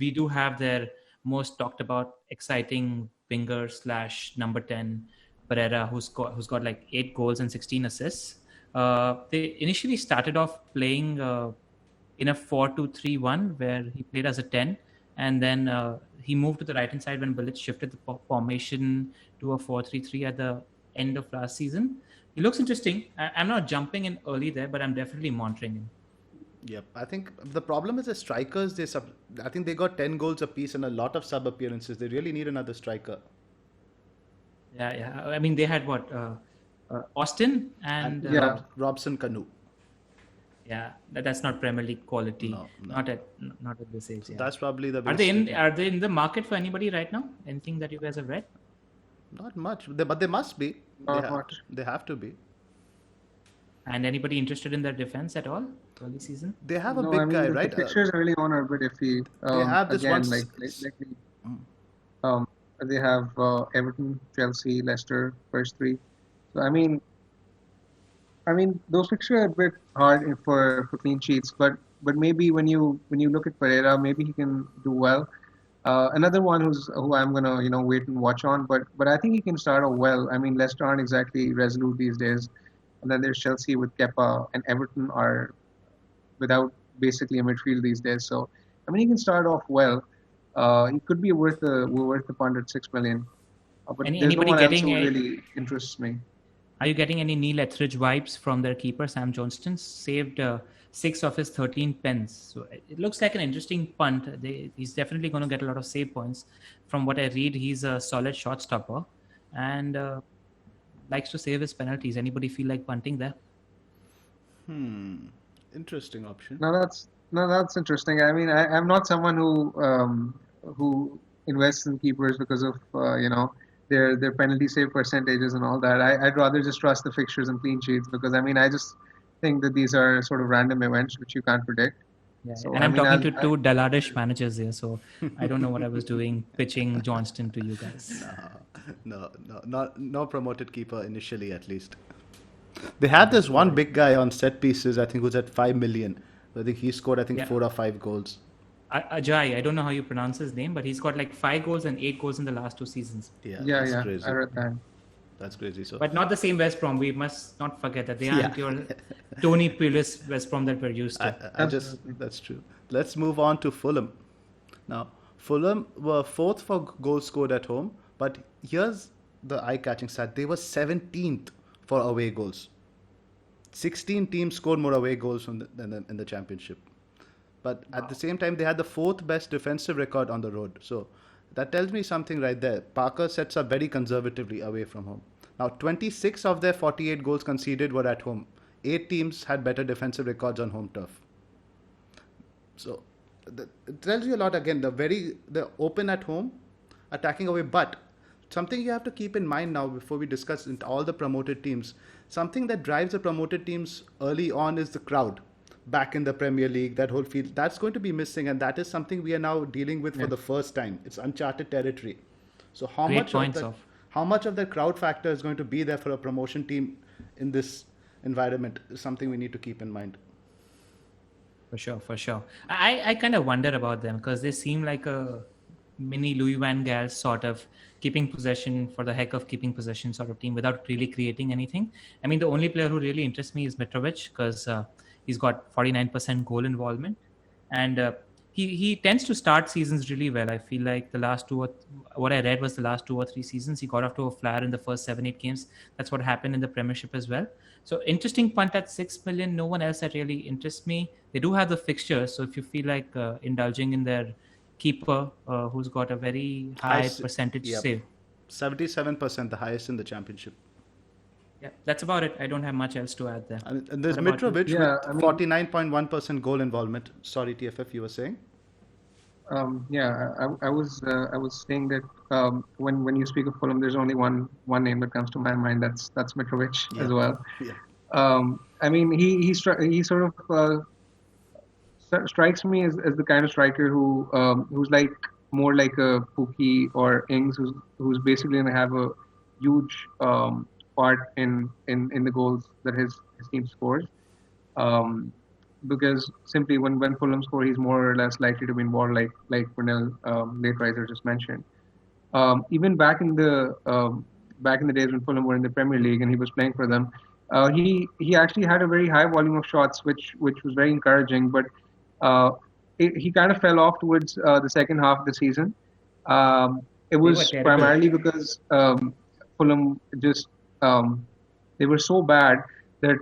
we do have their most talked about exciting winger / number 10, Pereira, who's got 8 goals and 16 assists. They initially started off playing in a 4-2-3-1 where he played as a 10, and then he moved to the right-hand side when Bilic shifted the formation to a 4-3-3 at the end of last season. He looks interesting. I'm not jumping in early there, but I'm definitely monitoring him. Yep. I think the problem is the strikers. I think they got 10 goals apiece and a lot of sub appearances. They really need another striker. Yeah. I mean, they had what Austin And and Yeah. Robson Kanu. yeah, that's not Premier League quality. No. Not at this age. So Yeah. that's probably the Are biggest. they in? statement. Are they in the market for anybody right now? Anything that you guys have read? Not much, but they must be. Not much. They have to be. And anybody interested in their defense at all early season? They have a No, big I mean guy, the right? fixtures early on are a bit iffy. They have this Again, one. like um, they have Everton, Chelsea, Leicester, first three. So I mean those fixtures are a bit hard for clean sheets, but maybe when you look at Pereira, maybe he can do well. Another one who I'm gonna wait and watch on, but I think he can start off well. I mean Leicester aren't exactly resolute these days, and then there's Chelsea with Kepa, and Everton are without basically a midfield these days. So I mean he can start off well. He could be worth the punt at 6 million. But there's no Anybody one else getting who a? really interests me. Are you getting any Neil Etheridge vibes from their keeper Sam Johnston? Saved 6 of his 13 pens, so it looks like an interesting punt. He's definitely going to get a lot of save points. From what I read, he's a solid shot stopper and likes to save his penalties. Anybody feel like punting there? Interesting option. No, that's interesting. I mean, I'm not someone who invests in keepers because of their penalty save percentages and all that. I'd rather just trust the fixtures and clean sheets because I mean I just think that these are sort of random events which you can't predict. Yeah, So and I I'm mean, talking to two Daladish managers here, so I don't know what I was doing pitching Johnston to you guys. No promoted keeper initially, at least. They have this one big guy on set pieces. I think who's at 5 million. I think he scored 4 or 5 goals. Ajay, I don't know how you pronounce his name, but he's got like 5 goals and 8 goals in the last 2 seasons. Yeah, yeah, that's yeah, crazy. I read that. That's crazy. So But not the same West Brom. We must not forget that they aren't your Tony Pulis West Brom that we're used to. that's true. Let's move on to Fulham. Now, Fulham were 4th for goals scored at home, but here's the eye-catching stat: they were 17th for away goals. 16 teams scored more away goals than in the championship. But at the same time, they had the 4th best defensive record on the road. So that tells me something right there. Parker sets up very conservatively away from home. Now, 26 of their 48 goals conceded were at home. 8 teams had better defensive records on home turf. So it tells you a lot. Again, the open at home, attacking away. But something you have to keep in mind now before we discuss all the promoted teams. Something that drives the promoted teams early on is the crowd. Back in the Premier League, that whole field, that's going to be missing, and that is something we are now dealing with for the first time. It's uncharted territory. So how much of the crowd factor is going to be there for a promotion team in this environment is something we need to keep in mind. For sure. I kind of wonder about them because they seem like a mini Louis van Gaal sort of keeping possession for the heck of keeping possession sort of team without really creating anything. I mean, the only player who really interests me is Mitrovic because he's got 49% goal involvement, and he tends to start seasons really well. I feel like what I read was the last 2 or 3 seasons he got off to a flyer in the first 7-8 games. That's what happened in the Premiership as well. So interesting punt at 6 million. No one else that really interests me. They do have the fixtures, so if you feel like indulging in their keeper who's got a very high percentage save. 77%, the highest in the championship. Yeah, that's about it. I don't have much else to add there. And there's Mitrovic with 49.1% goal involvement. Sorry, TFF, you were saying? I was saying that when you speak of Fulham, there's only one name that comes to my mind. That's Mitrovic as well. Yeah. I mean, he sort of strikes me as the kind of striker who's like more like a Pookie or Ings, who's basically gonna have a huge part in the goals that his team scores. Because simply when Fulham score, he's more or less likely to be involved, like Pernell Leiteriser just mentioned. Even back in the days when Fulham were in the Premier League and he was playing for them, he actually had a very high volume of shots, which was very encouraging. But he kind of fell off towards the second half of the season. It was primarily because Fulham just they were so bad that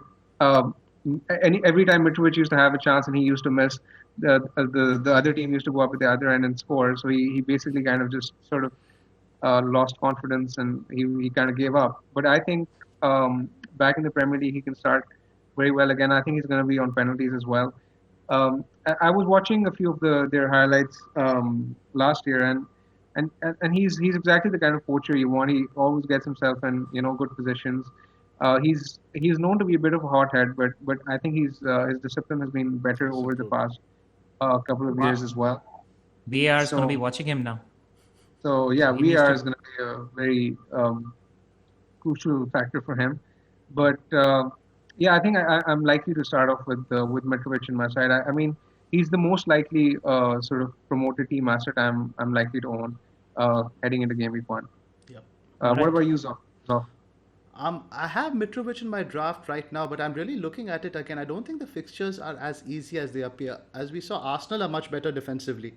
every time Mitrovic used to have a chance and he used to miss, the other team used to go up at the other end and score. So he basically kind of just sort of lost confidence and he kind of gave up. But I think back in the Premier League he can start very well again. I think he's going to be on penalties as well. I was watching a few of their highlights last year, and he's exactly the kind of poacher you want. He always gets himself in good positions. He's known to be a bit of a hothead, but I think his discipline has been better over the Superb. past couple of years Wow. as well. VR is going to be So watching him now. so yeah, He needs VR to. is going to be a very crucial factor for him. But yeah, I think I'm likely to start off with Mitrovic in my side. I mean, he's the most likely sort of promoted team asset I'm likely to own heading into game week 1. Yep. All What right. about you, Zoff? Zoff? I have Mitrovic in my draft right now, but I'm really looking at it again. I don't think the fixtures are as easy as they appear. As we saw, Arsenal are much better defensively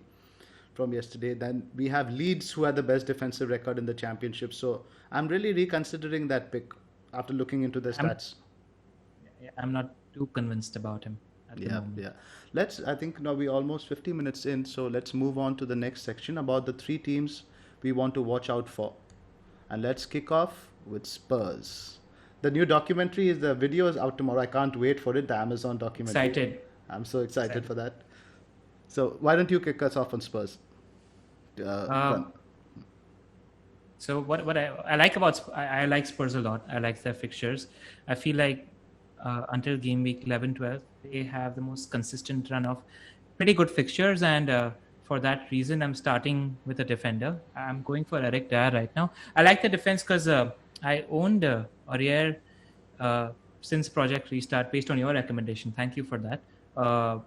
from yesterday. Then we have Leeds, who had the best defensive record in the championship. So I'm really reconsidering that pick after looking into the I'm stats. I'm not too convinced about him at the Yeah, moment. yeah. I think now we're almost 50 minutes in, so let's move on to the next section about the three teams we want to watch out for. And let's kick off with Spurs. The new documentary the video is out tomorrow. I can't wait for it, the Amazon documentary. Excited. I'm so excited Excited. for that. So why don't you kick us off on Spurs? Um, Fun. So what I like about I like Spurs a lot. I like their fixtures. I feel like until game week 11, 12, they have the most consistent run of pretty good fixtures, and for that reason, I'm starting with a defender. I'm going for Eric Dyer right now. I like the defense because I owned Aurier since Project Restart based on your recommendation. Thank you for that.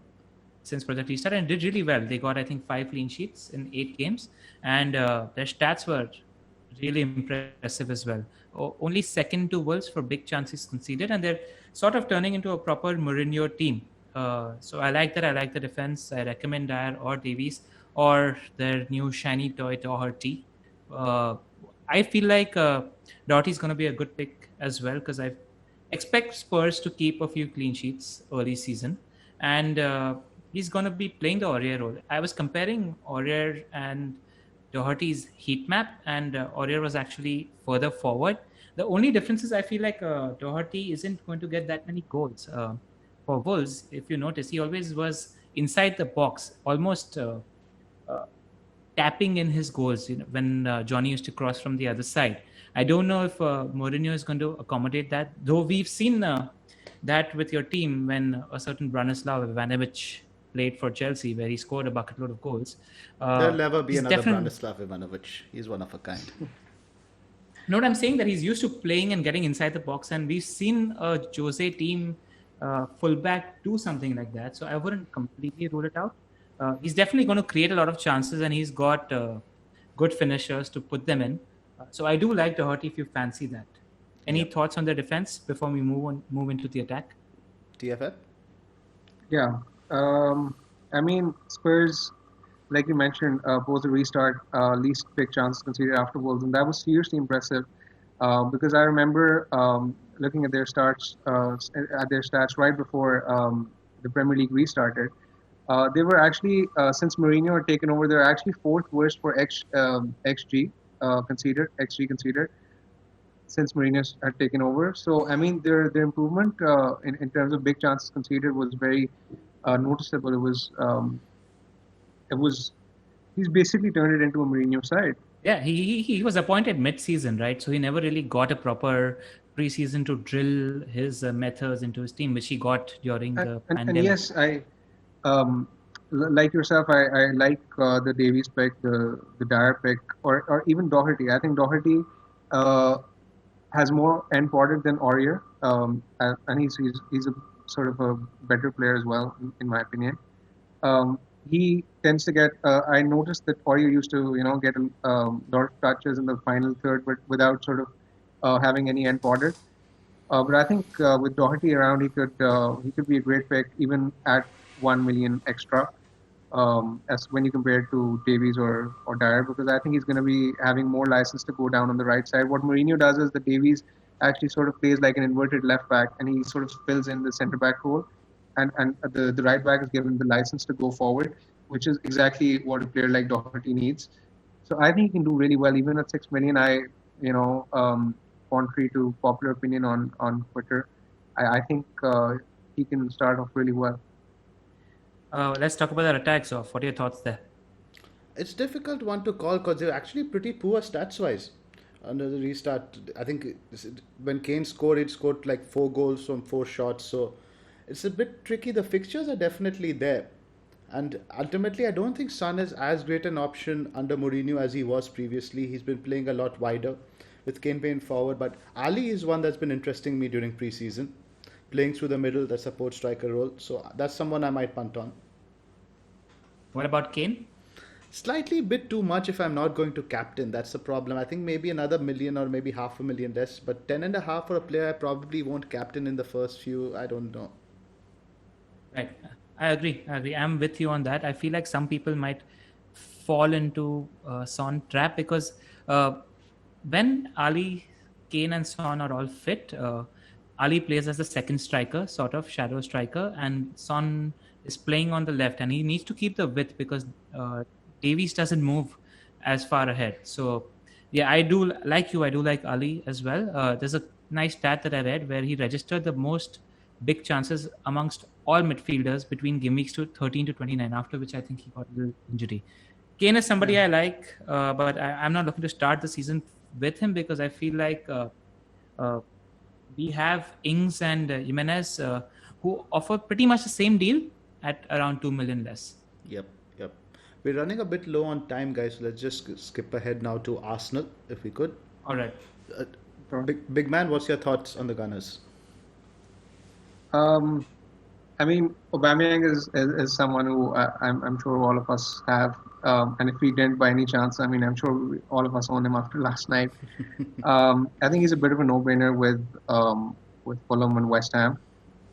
Since Project Restart, and did really well. They got, I think, 5 clean sheets in 8 games, and their stats were really impressive as well. Only second to Wolves for big chances conceded, and they're sort of turning into a proper Mourinho team. So I like that. I like the defense. I recommend Dyer or Davies or their new shiny toy Doherty. Uh, I feel like Doherty is going to be a good pick as well because I expect Spurs to keep a few clean sheets early season, and he's going to be playing the Aurier role. I was comparing Aurier and Doherty's heat map, and Aurier was actually further forward. The only difference is I feel like Doherty isn't going to get that many goals. For Wolves, if you notice, he always was inside the box, almost uh, tapping in his goals when Johnny used to cross from the other side. I don't know if Mourinho is going to accommodate that, though we've seen that with your team when a certain Branislav Ivanovic played for Chelsea, where he scored a bucket load of goals. There'll never be He's another definitely. Branislav Ivanovic. He's one of a kind. No, what I'm saying that he's used to playing and getting inside the box, and we've seen a Jose team fullback do something like that. So I wouldn't completely rule it out. He's definitely going to create a lot of chances, and he's got good finishers to put them in. So I do like Doherty if you fancy that. Any Yep. thoughts on the defense before we move into the attack? TFF? Yeah. Um, I mean, Spurs, like you mentioned, was a restart, least big chances conceded afterwards, and that was seriously impressive. Because I remember looking at their stats right before the Premier League restarted. They were actually, since Mourinho had taken over, they're actually fourth worst for XG XG conceded since Mourinho had taken over. So I mean, their improvement in terms of big chances conceded was very noticeable. It was he's basically turned it into a Mourinho side. Yeah, he was appointed mid-season, right? So he never really got a proper preseason to drill his methods into his team, which he got during And, the and pandemic. yes, um, like yourself, I like the Davies pick, the Dyer pick, or even Doherty. I think Doherty uh, has more end product than Aurier, and he's a sort of a better player as well, in my opinion. He tends to get. I noticed that Aurier used to, get a lot of touches in the final third, but without sort of having any end product. But I think with Doherty around, he could be a great pick even at 1 million extra. As when you compare it to Davies or Dyer, because I think he's going to be having more license to go down on the right side. What Mourinho does is that Davies actually sort of plays like an inverted left back, and he sort of fills in the centre back role, and the right back is given the license to go forward, which is exactly what a player like Doherty needs. So I think he can do really well even at 6 million. Contrary to popular opinion on Twitter, I think he can start off really well. Let's talk about the attacks off. What are your thoughts there? It's difficult one to call because they're actually pretty poor stats wise. Under the restart, I think when Kane scored, it scored like 4 goals from 4 shots. So it's a bit tricky. The fixtures are definitely there. And ultimately, I don't think Son is as great an option under Mourinho as he was previously. He's been playing a lot wider with Kane playing forward. But Ali is one that's been interesting me during preseason, playing through the middle, the support striker role. So that's someone I might punt on. What about Kane? Slightly bit too much if I'm not going to captain. That's the problem. I think maybe another million or maybe half a million less. But 10.5 for a player I probably won't captain in the first few. I don't know. Right. I agree. I'm with you on that. I feel like some people might fall into Son trap because when Ali, Kane, and Son are all fit, Ali plays as the second striker, sort of shadow striker, and Son is playing on the left, and he needs to keep the width because Davies doesn't move as far ahead. So, yeah, I do like you. I do like Ali as well. There's a nice stat that I read where he registered the most big chances amongst all midfielders between game weeks to 13 to 29, after which I think he got a little injury. Kane is somebody I like, but I'm not looking to start the season with him because I feel like we have Ings and Jimenez who offer pretty much the same deal at around 2 million less. Yep. We're running a bit low on time, guys. So let's just skip ahead now to Arsenal, if we could. All right. Big man, what's your thoughts on the Gunners? I mean, Aubameyang is someone who I'm sure all of us have, and if we didn't by any chance, I mean, I'm sure all of us own him after last night. I think he's a bit of a no-brainer with Fulham and West Ham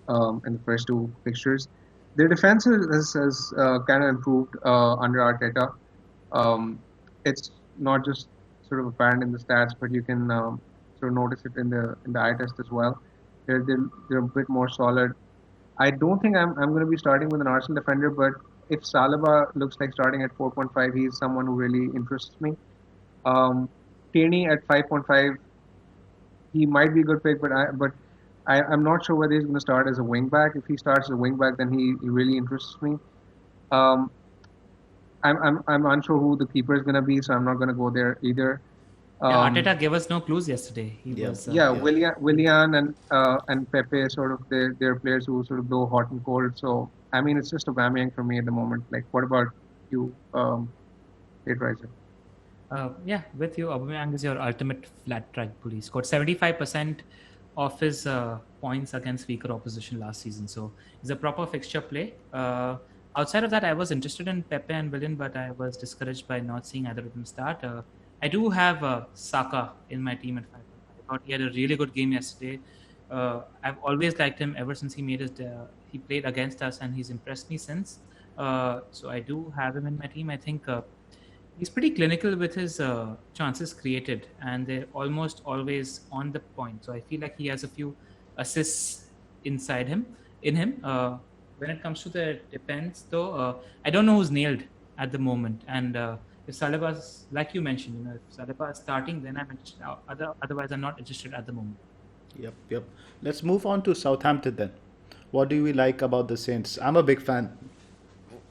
in the first two fixtures. Their defense has kind of improved under Arteta. It's not just sort of apparent in the stats, but you can sort of notice it in the eye test as well. They're a bit more solid. I don't think I'm going to be starting with an Arsenal defender, but if Saliba looks like starting at 4.5, he's someone who really interests me. Tierney at 5.5, he might be a good pick, but I'm not sure whether he's going to start as a wing back. If he starts as a wing back, then he really interests me. I'm unsure who the keeper is going to be, so I'm not going to go there either. Arteta gave us no clues yesterday. Willian and Pepe, sort of they're players who sort of go hot and cold. So I mean, it's just Aubameyang for me at the moment. Like, what about you, Kate Riser? With you, Aubameyang is your ultimate flat track bully. He scored 75% of his points against weaker opposition last season. So he's a proper fixture play. Outside of that, I was interested in Pepe and Willian, but I was discouraged by not seeing either of them start. I do have Saka in my team at 5. I thought he had a really good game yesterday. I've always liked him ever since he made he played against us, and he's impressed me since. So I do have him in my team. I think he's pretty clinical with his chances created, and they're almost always on the point. So I feel like he has a few assists in him. When it comes to the defense, though, I don't know who's nailed at the moment. And if Saliba's, like you mentioned, if Saliba is starting, then I'm interested. Otherwise, I'm not interested at the moment. Yep. Let's move on to Southampton then. What do we like about the Saints? I'm a big fan.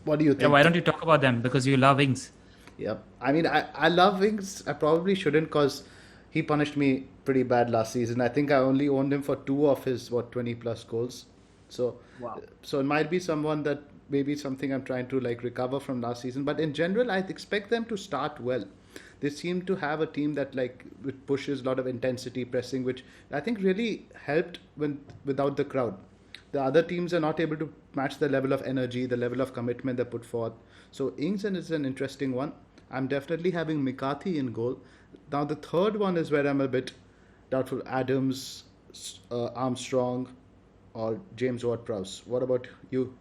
What do you think? Yeah, why don't you talk about them? Because you love Ings. Yep. I mean, I love Ings. I probably shouldn't because he punished me pretty bad last season. I think I only owned him for 2 of his 20 plus goals. So, wow. So it might be someone that maybe something I'm trying to like recover from last season. But in general, I expect them to start well. They seem to have a team that like pushes a lot of intensity, pressing, which I think really helped without the crowd. The other teams are not able to match the level of energy, the level of commitment they put forth. So Ings is an interesting one. I'm definitely having McCarthy in goal. Now the third one is where I'm a bit doubtful. Adams, Armstrong, or James Ward-Prowse. What about you?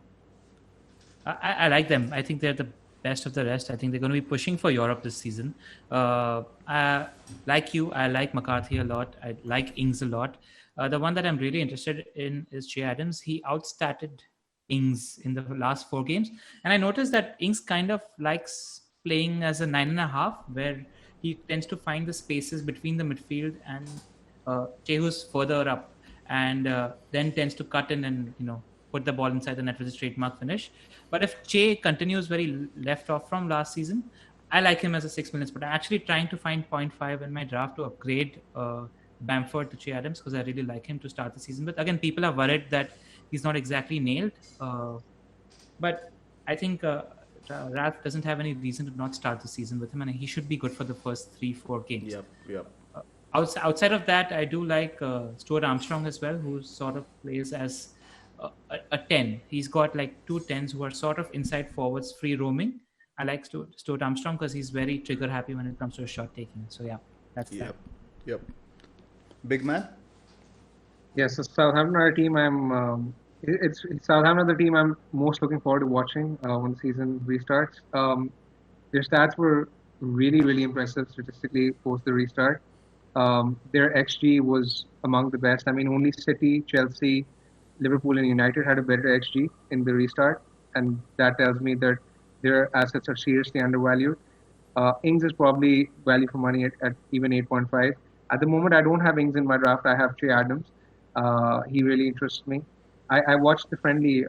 I like them. I think they're the best of the rest. I think they're going to be pushing for Europe this season. Like you, I like McCarthy a lot. I like Ings a lot. The one that I'm really interested in is Che Adams. He outstatted Ings in the last 4 games, and I noticed that Ings kind of likes playing as a 9.5, where he tends to find the spaces between the midfield and Che, who's further up, and then tends to cut in and put the ball inside the net with a straight mark finish. But if Che continues where he left off from last season, I like him as a 6 minutes. But I'm actually trying to find 0.5 in my draft to upgrade Bamford to Che Adams, because I really like him to start the season with. Again, people are worried that he's not exactly nailed, but I think Ralph doesn't have any reason to not start the season with him, and he should be good for the first 3-4 games. Yep. Outside of that, I do like Stuart Armstrong as well, who sort of plays as a 10. He's got like 2 10s who are sort of inside forwards, free roaming. I like Stuart Armstrong because he's very trigger happy when it comes to shot taking. So yeah, that's that. Yep. Big man? Yes, so Southampton are a team it's Southampton the team I'm most looking forward to watching when the season restarts. Their stats were really, really impressive statistically post the restart. Their XG was among the best. I mean, only City, Chelsea, Liverpool, and United had a better XG in the restart, and that tells me that their assets are seriously undervalued. Ings is probably value for money at even 8.5. At the moment, I don't have Ings in my draft. I have Che Adams. He really interests me. I watched the friendly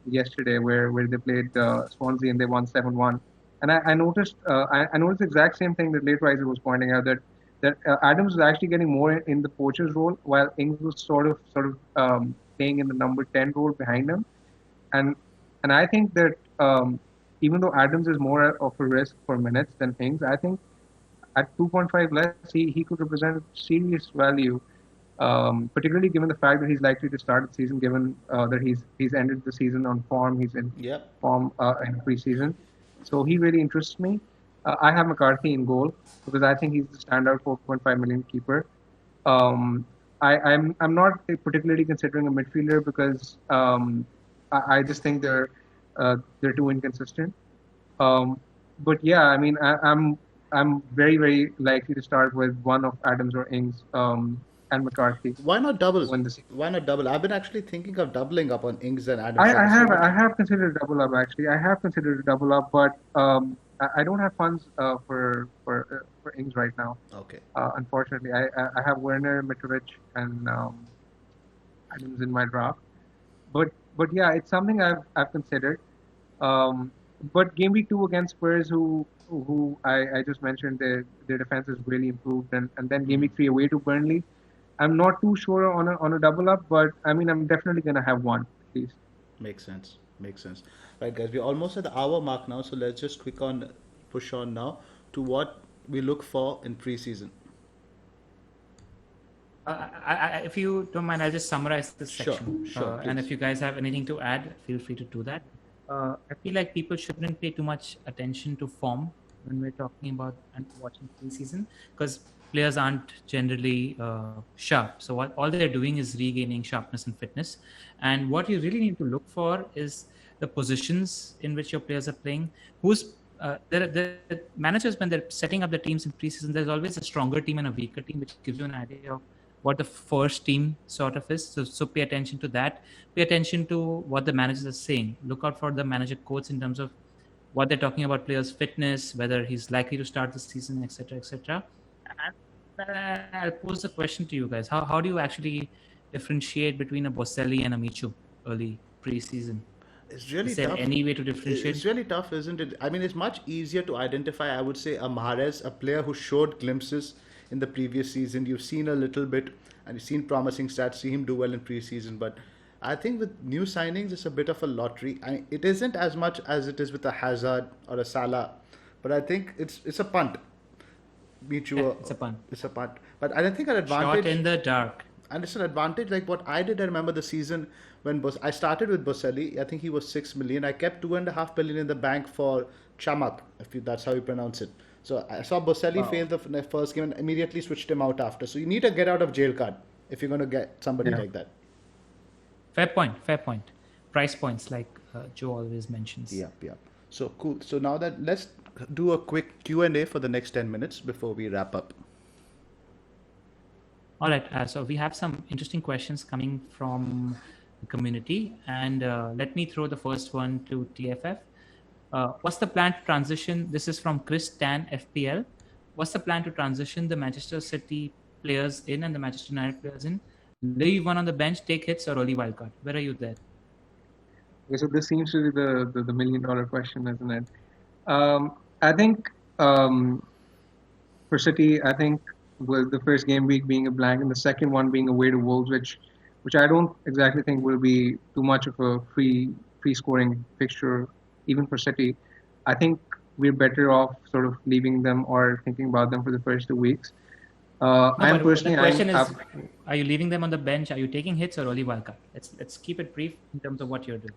yesterday where they played Swansea and they won 7-1, and I noticed the exact same thing that Late Riser was pointing out, that Adams was actually getting more in the poacher's role, while Ings was sort of playing in the number 10 role behind him, and I think that even though Adams is more of a risk for minutes than Ings, I think at 2.5 less he could represent serious value, particularly given the fact that he's likely to start the season, given that he's ended the season on form, he's in form in preseason, so he really interests me. I have McCarthy in goal because I think he's the standout 4.5 million keeper. I'm not particularly considering a midfielder because I just think they're too inconsistent. But yeah, I mean, I'm very, very likely to start with one of Adams or Ings and McCarthy. Why not double? I've been actually thinking of doubling up on Ings and Adams. I have considered a double up actually. I have considered a double up, but I don't have funds for Ings right now. Okay. Unfortunately, I have Werner, Mitrovic, and Adams in my draft. But yeah, it's something I've considered. But game week 2 against Spurs, who I just mentioned, their defense has really improved, and then game week 3 away to Burnley, I'm not too sure on a double up, but I mean I'm definitely gonna have one at least. Makes sense. Right, guys, we're almost at the hour mark now, so let's just push on now to what we look for in preseason. If you don't mind, I'll just summarize this section. Sure. And if you guys have anything to add, feel free to do that. I feel like people shouldn't pay too much attention to form when we're talking about and watching preseason, because players aren't generally sharp. So all they're doing is regaining sharpness and fitness. And what you really need to look for is the positions in which your players are playing. The managers, when they're setting up the teams in preseason, there's always a stronger team and a weaker team, which gives you an idea of what the first team sort of is. So pay attention to that. Pay attention to what the managers are saying. Look out for the manager quotes in terms of what they're talking about players' fitness, whether he's likely to start the season, etc., etc. I'll pose the question to you guys. How do you actually differentiate between a Boselli and a Michu early preseason? It's really Is there tough. any way to differentiate? It's really tough, isn't it? I mean, it's much easier to identify, I would say, a Mahrez, a player who showed glimpses in the previous season. You've seen a little bit and you've seen promising stats, see him do well in preseason. But I think with new signings, it's a bit of a lottery. It isn't as much as it is with a Hazard or a Salah, but I think it's a punt. It's a punt. It's a punt. But I don't think an advantage. Shot in the dark. And it's an advantage like what I did. I remember the season when I started with Boselli. I think he was 6 million. I kept 2.5 million in the bank for Chamak, that's how you pronounce it. So I saw Boselli fail the first game and immediately switched him out after. So you need a get out of jail card if you're going to get somebody like that. Fair point. Price points, like Joe always mentions. Yeah. So cool. So now that let's do a quick Q&A for the next 10 minutes before we wrap up. All right. So we have some interesting questions coming from the community, and let me throw the first one to TFF. What's the plan to transition? This is from Chris Tan FPL. What's the plan to transition the Manchester City players in and the Manchester United players in? Leave one on the bench, take hits, or early wildcard? Where are you there? Okay, so this seems to be the million-dollar question, isn't it? I think for City, I think with the first game week being a blank and the second one being away to Wolves, which I don't exactly think will be too much of a free scoring fixture, even for City. I think we're better off sort of leaving them or thinking about them for the first 2 weeks. No, I'm but personally, the question I'm, is, are you leaving them on the bench? Are you taking hits or early wildcard? Let's keep it brief in terms of what you're doing.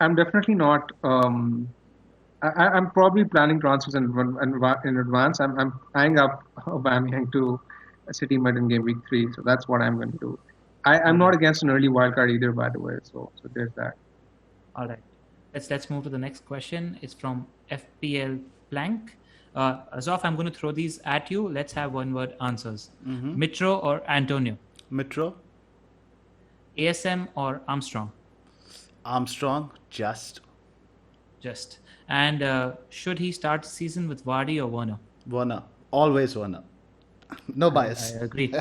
I'm definitely not. I'm probably planning transfers in advance. I'm eyeing up Aubameyang to a City mid in game week 3, so that's what I'm going to do. I'm not against an early wildcard either, by the way. So there's that. All right, let's move to the next question. It's from FPL Plank. Zoff, I'm going to throw these at you. Let's have one-word answers. Mitro or Antonio? Mitro, ASM or Armstrong? Armstrong, just Just. And should he start the season with Vardy or Werner? Werner. Always Werner. No bias. I agree.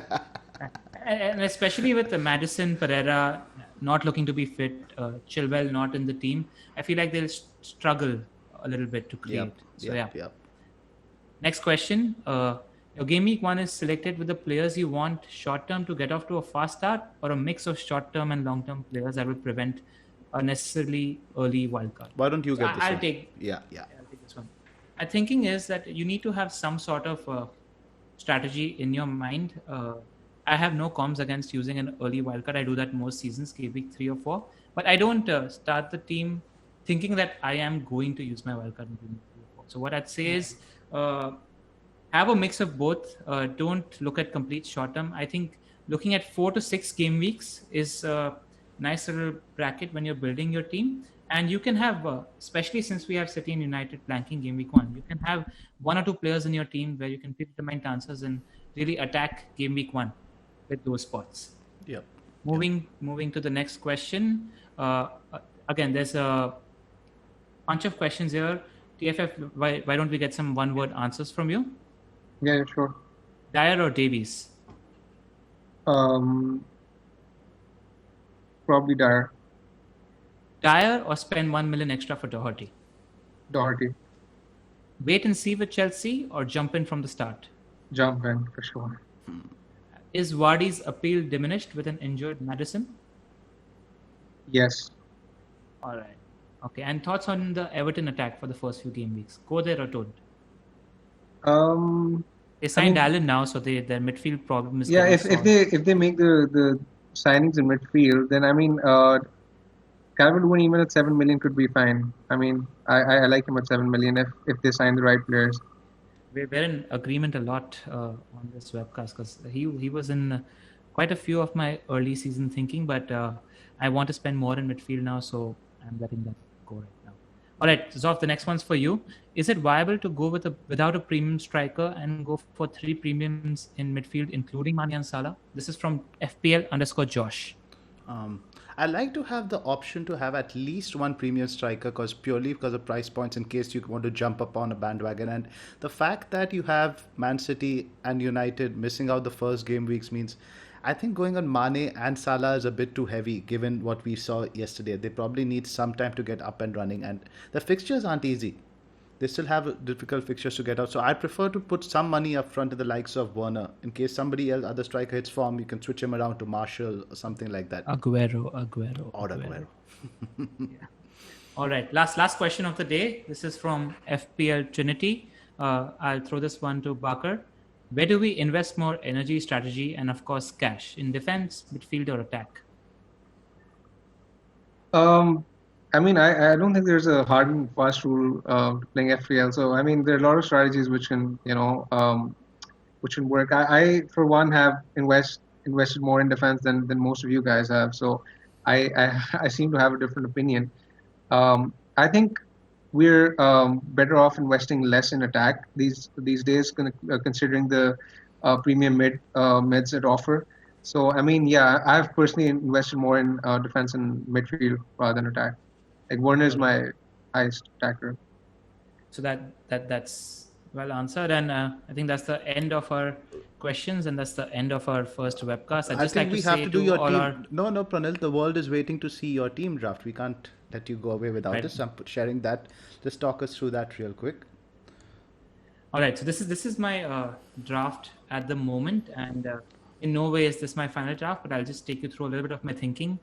And especially with the Madison, Pereira not looking to be fit, Chilwell not in the team, I feel like they'll struggle a little bit to create. Yep. Next question. Your game week 1 is selected with the players you want short term to get off to a fast start, or a mix of short term and long term players that will prevent a necessarily early wildcard? Why don't you get this I'll one? take. Yeah. I'll take this one. My thinking is that you need to have some sort of strategy in your mind. I have no comms against using an early wildcard. I do that most seasons, game week 3 or 4. But I don't start the team thinking that I am going to use my wildcard in game week 3 or 4. So what I'd say is have a mix of both. Don't look at complete short term. I think looking at 4 to 6 game weeks is a nice little bracket when you're building your team. And you can have, especially since we have City and United blanking game week 1, you can have 1 or 2 players in your team where you can predetermine chances and really attack game week 1 with those spots. Yep. Moving to the next question. Again, there's a bunch of questions here. TFF, why don't we get some one-word answers from you? Yeah, sure. Dyer or Davies? Probably Dyer. Dyer or spend 1 million extra for Doherty? Doherty. Wait and see with Chelsea or jump in from the start? Jump in for sure. Is Vardy's appeal diminished with an injured Madison? Yes. All right. Okay. And thoughts on the Everton attack for the first few game weeks? Go there or don't? They signed Allen now, so their midfield problem is. Yeah, if they make the signings in midfield, then I mean, Calvert-Lewin even at 7 million could be fine. I mean, I like him at 7 million if they sign the right players. We're in agreement a lot on this webcast because he was in quite a few of my early season thinking, but I want to spend more in midfield now, so I'm letting that go right now. All right, Zoff, the next one's for you. Is it viable to go without a premium striker and go for 3 premiums in midfield, including Mane and Salah? This is from FPL_Josh. I like to have the option to have at least one premium striker purely because of price points in case you want to jump upon a bandwagon. And the fact that you have Man City and United missing out the first game weeks means I think going on Mane and Salah is a bit too heavy given what we saw yesterday. They probably need some time to get up and running, and the fixtures aren't easy. They still have difficult fixtures to get out. So I prefer to put some money up front to the likes of Werner. In case somebody else, other striker hits form, you can switch him around to Marshall or something like that. Aguero. Yeah. All right. Last question of the day. This is from FPL Trinity. I'll throw this one to Bakar. Where do we invest more energy, strategy, and of course cash? In defense, midfield, or attack? I mean, I don't think there's a hard and fast rule playing FPL. So I mean, there are a lot of strategies which can which can work. I for one have invested more in defense than most of you guys have. So I seem to have a different opinion. I think we're better off investing less in attack these days, considering the premium mids at offer. So I mean, yeah, I've personally invested more in defense and midfield rather than attack. Like Werner is All right. my highest attacker. So that's well answered, and I think that's the end of our questions, and that's the end of our first webcast. I'd I just like think to we have say to do to your all our team. No, no, Pranil, the world is waiting to see your team draft. We can't let you go away without right. us. I'm sharing that. Just talk us through that real quick. All right, so this is my draft at the moment, and in no way is this my final draft, but I'll just take you through a little bit of my thinking.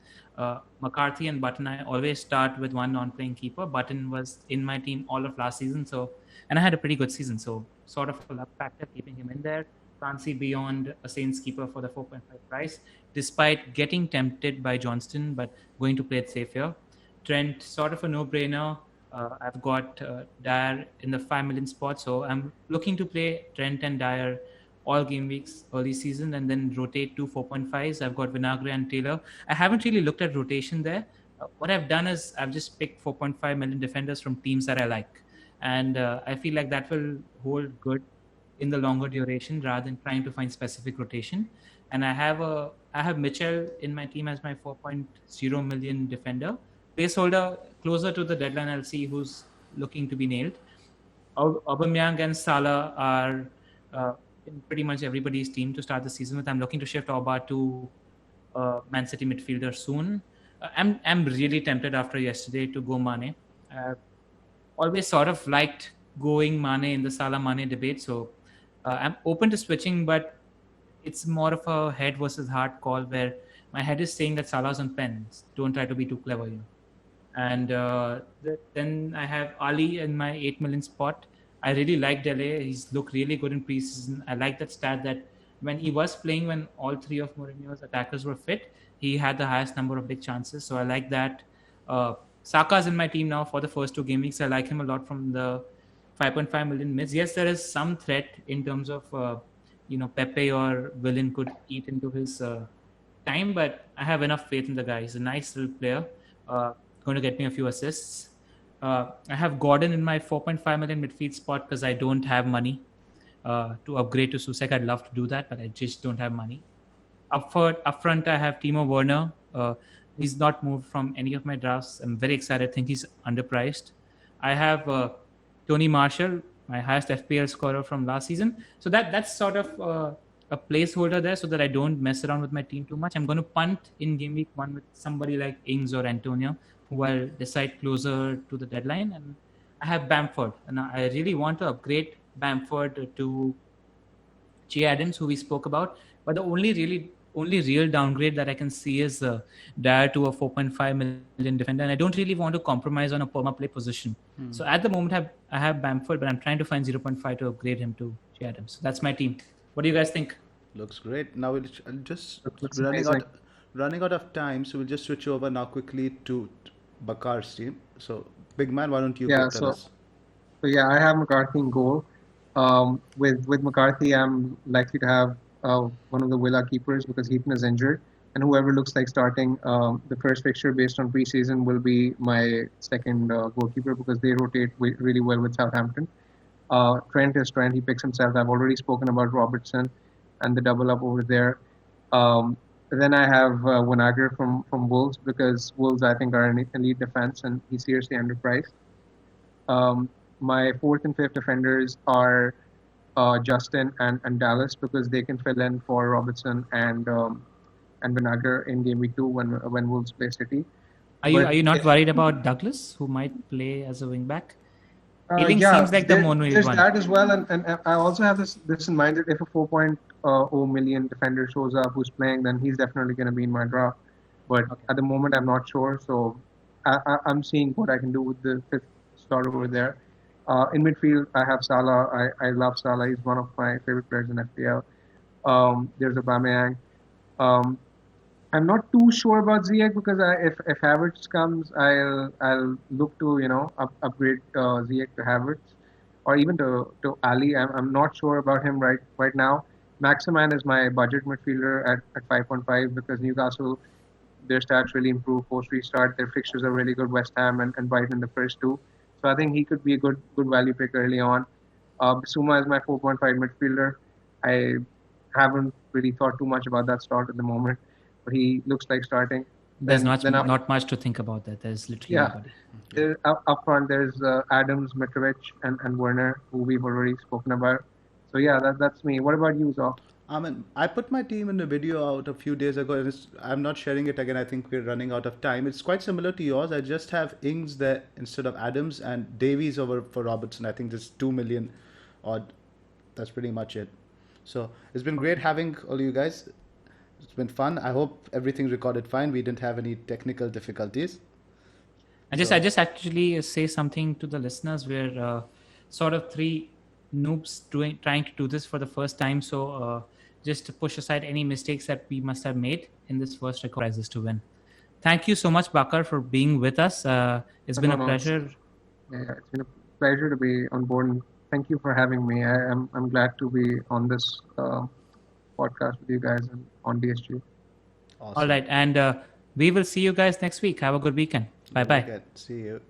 McCarthy and Button, I always start with one non-playing keeper. Button was in my team all of last season, and I had a pretty good season, so sort of a luck factor keeping him in there. Can't see beyond a Saints keeper for the 4.5 price, despite getting tempted by Johnston, but going to play it safe here. Trent, sort of a no-brainer. I've got Dyer in the 5 million spot, so I'm looking to play Trent and Dyer all game weeks early season and then rotate to 4.5s. I've got Vinagre and Taylor. I haven't really looked at rotation there. What I've done is I've just picked 4.5 million defenders from teams that I like, and I feel like that will hold good in the longer duration rather than trying to find specific rotation. And I have Mitchell in my team as my 4.0 million defender. Placeholder closer to the deadline. I'll see who's looking to be nailed. Aubameyang and Salah are in pretty much everybody's team to start the season with. I'm looking to shift Auba to Man City midfielder soon. I'm really tempted after yesterday to go Mane. I've always sort of liked going Mane in the Salah Mane debate, so I'm open to switching, but it's more of a head versus heart call where my head is saying that Salah's on pens. Don't try to be too clever, And then I have Ali in my 8 million spot. I really like Dele. He's looked really good in preseason. I like that stat that when he was playing, when all three of Mourinho's attackers were fit, he had the highest number of big chances. So I like that. Saka's in my team now for the first 2 game weeks. I like him a lot from the 5.5 million mids. Yes, there is some threat in terms of Pepe or Willian could eat into his time, but I have enough faith in the guy. He's a nice little player. Going to get me a few assists. I have Gordon in my 4.5 million midfield spot because I don't have money to upgrade to Susek. I'd love to do that, but I just don't have money. Up front, I have Timo Werner. He's not moved from any of my drafts. I'm very excited. I think he's underpriced. I have Tony Marshall, my highest FPL scorer from last season. So that's sort of a placeholder there so that I don't mess around with my team too much. I'm going to punt in game week 1 with somebody like Ings or Antonio, who I'll decide closer to the deadline. And I have Bamford, and I really want to upgrade Bamford to Che Adams, who we spoke about. But the only real downgrade that I can see is Dyer to a 4.5 million defender, and I don't really want to compromise on a perma play position. So at the moment, I have Bamford, but I'm trying to find 0.5 to upgrade him to Che Adams. So that's my team. What do you guys think? Looks great. Now we'll just Looks running out of time, so we'll just switch over now quickly to Bakar's team. So, big man, why don't you Yeah, tell us? So yeah, I have McCarthy in goal. With McCarthy, I'm likely to have one of the Villa keepers because Heaton is injured, and whoever looks like starting the first fixture based on preseason will be my second goalkeeper because they rotate really well with Southampton. Trent is Trent; he picks himself. I've already spoken about Robertson and the double up over there. Then I have Wanager from Wolves because Wolves I think are an elite defense and he's seriously underpriced. My fourth and fifth defenders are Justin and Dallas because they can fill in for Robertson and Benager in game week 2 when Wolves play City. Are you But not if worried about Douglas, who might play as a wing back? Ealing yeah, seems like the more there's one. that as well, and I also have this in mind that if a 4.0 million defender shows up who's playing, then he's definitely going to be in my draft. But Okay. at the moment, I'm not sure, so I'm seeing what I can do with the fifth slot over there. In midfield, I have Salah. I love Salah. He's one of my favorite players in FPL. There's Aubameyang. Um, I'm not too sure about Ziyech because if Havertz comes, I'll look to upgrade Ziyech to Havertz or even to Ali. I'm not sure about him right now. Maximan is my budget midfielder at 5.5 because Newcastle their stats really improved post restart. Their fixtures are really good. West Ham and Brighton the first two. So I think he could be a good value pick early on. Bissouma is my 4.5 midfielder. I haven't really thought too much about that start at the moment, but he looks like starting. There's Then up, not much to think about that. There's literally yeah, nobody. up front there's Adams, Mitrovic, and Werner, who we've already spoken about. So yeah, that's me. What about you, Zoff? I mean, I put my team in a video out a few days ago, and I'm not sharing it again. I think we're running out of time. It's quite similar to yours. I just have Ings there instead of Adams and Davies over for Robertson. I think there's 2 million odd. That's pretty much it. So it's been great having all you guys. It's been fun. I hope everything recorded fine. We didn't have any technical difficulties. I just actually say something to the listeners. We're sort of three noobs trying to do this for the first time. So just to push aside any mistakes that we must have made in this first record, prizes to win. Thank you so much, Bakar, for being with us. It's been a pleasure. Yeah, it's been a pleasure to be on board. And thank you for having me. I'm glad to be on this podcast with you guys and on DSG. Awesome. All right. And we will see you guys next week. Have a good weekend. Bye-bye. See you.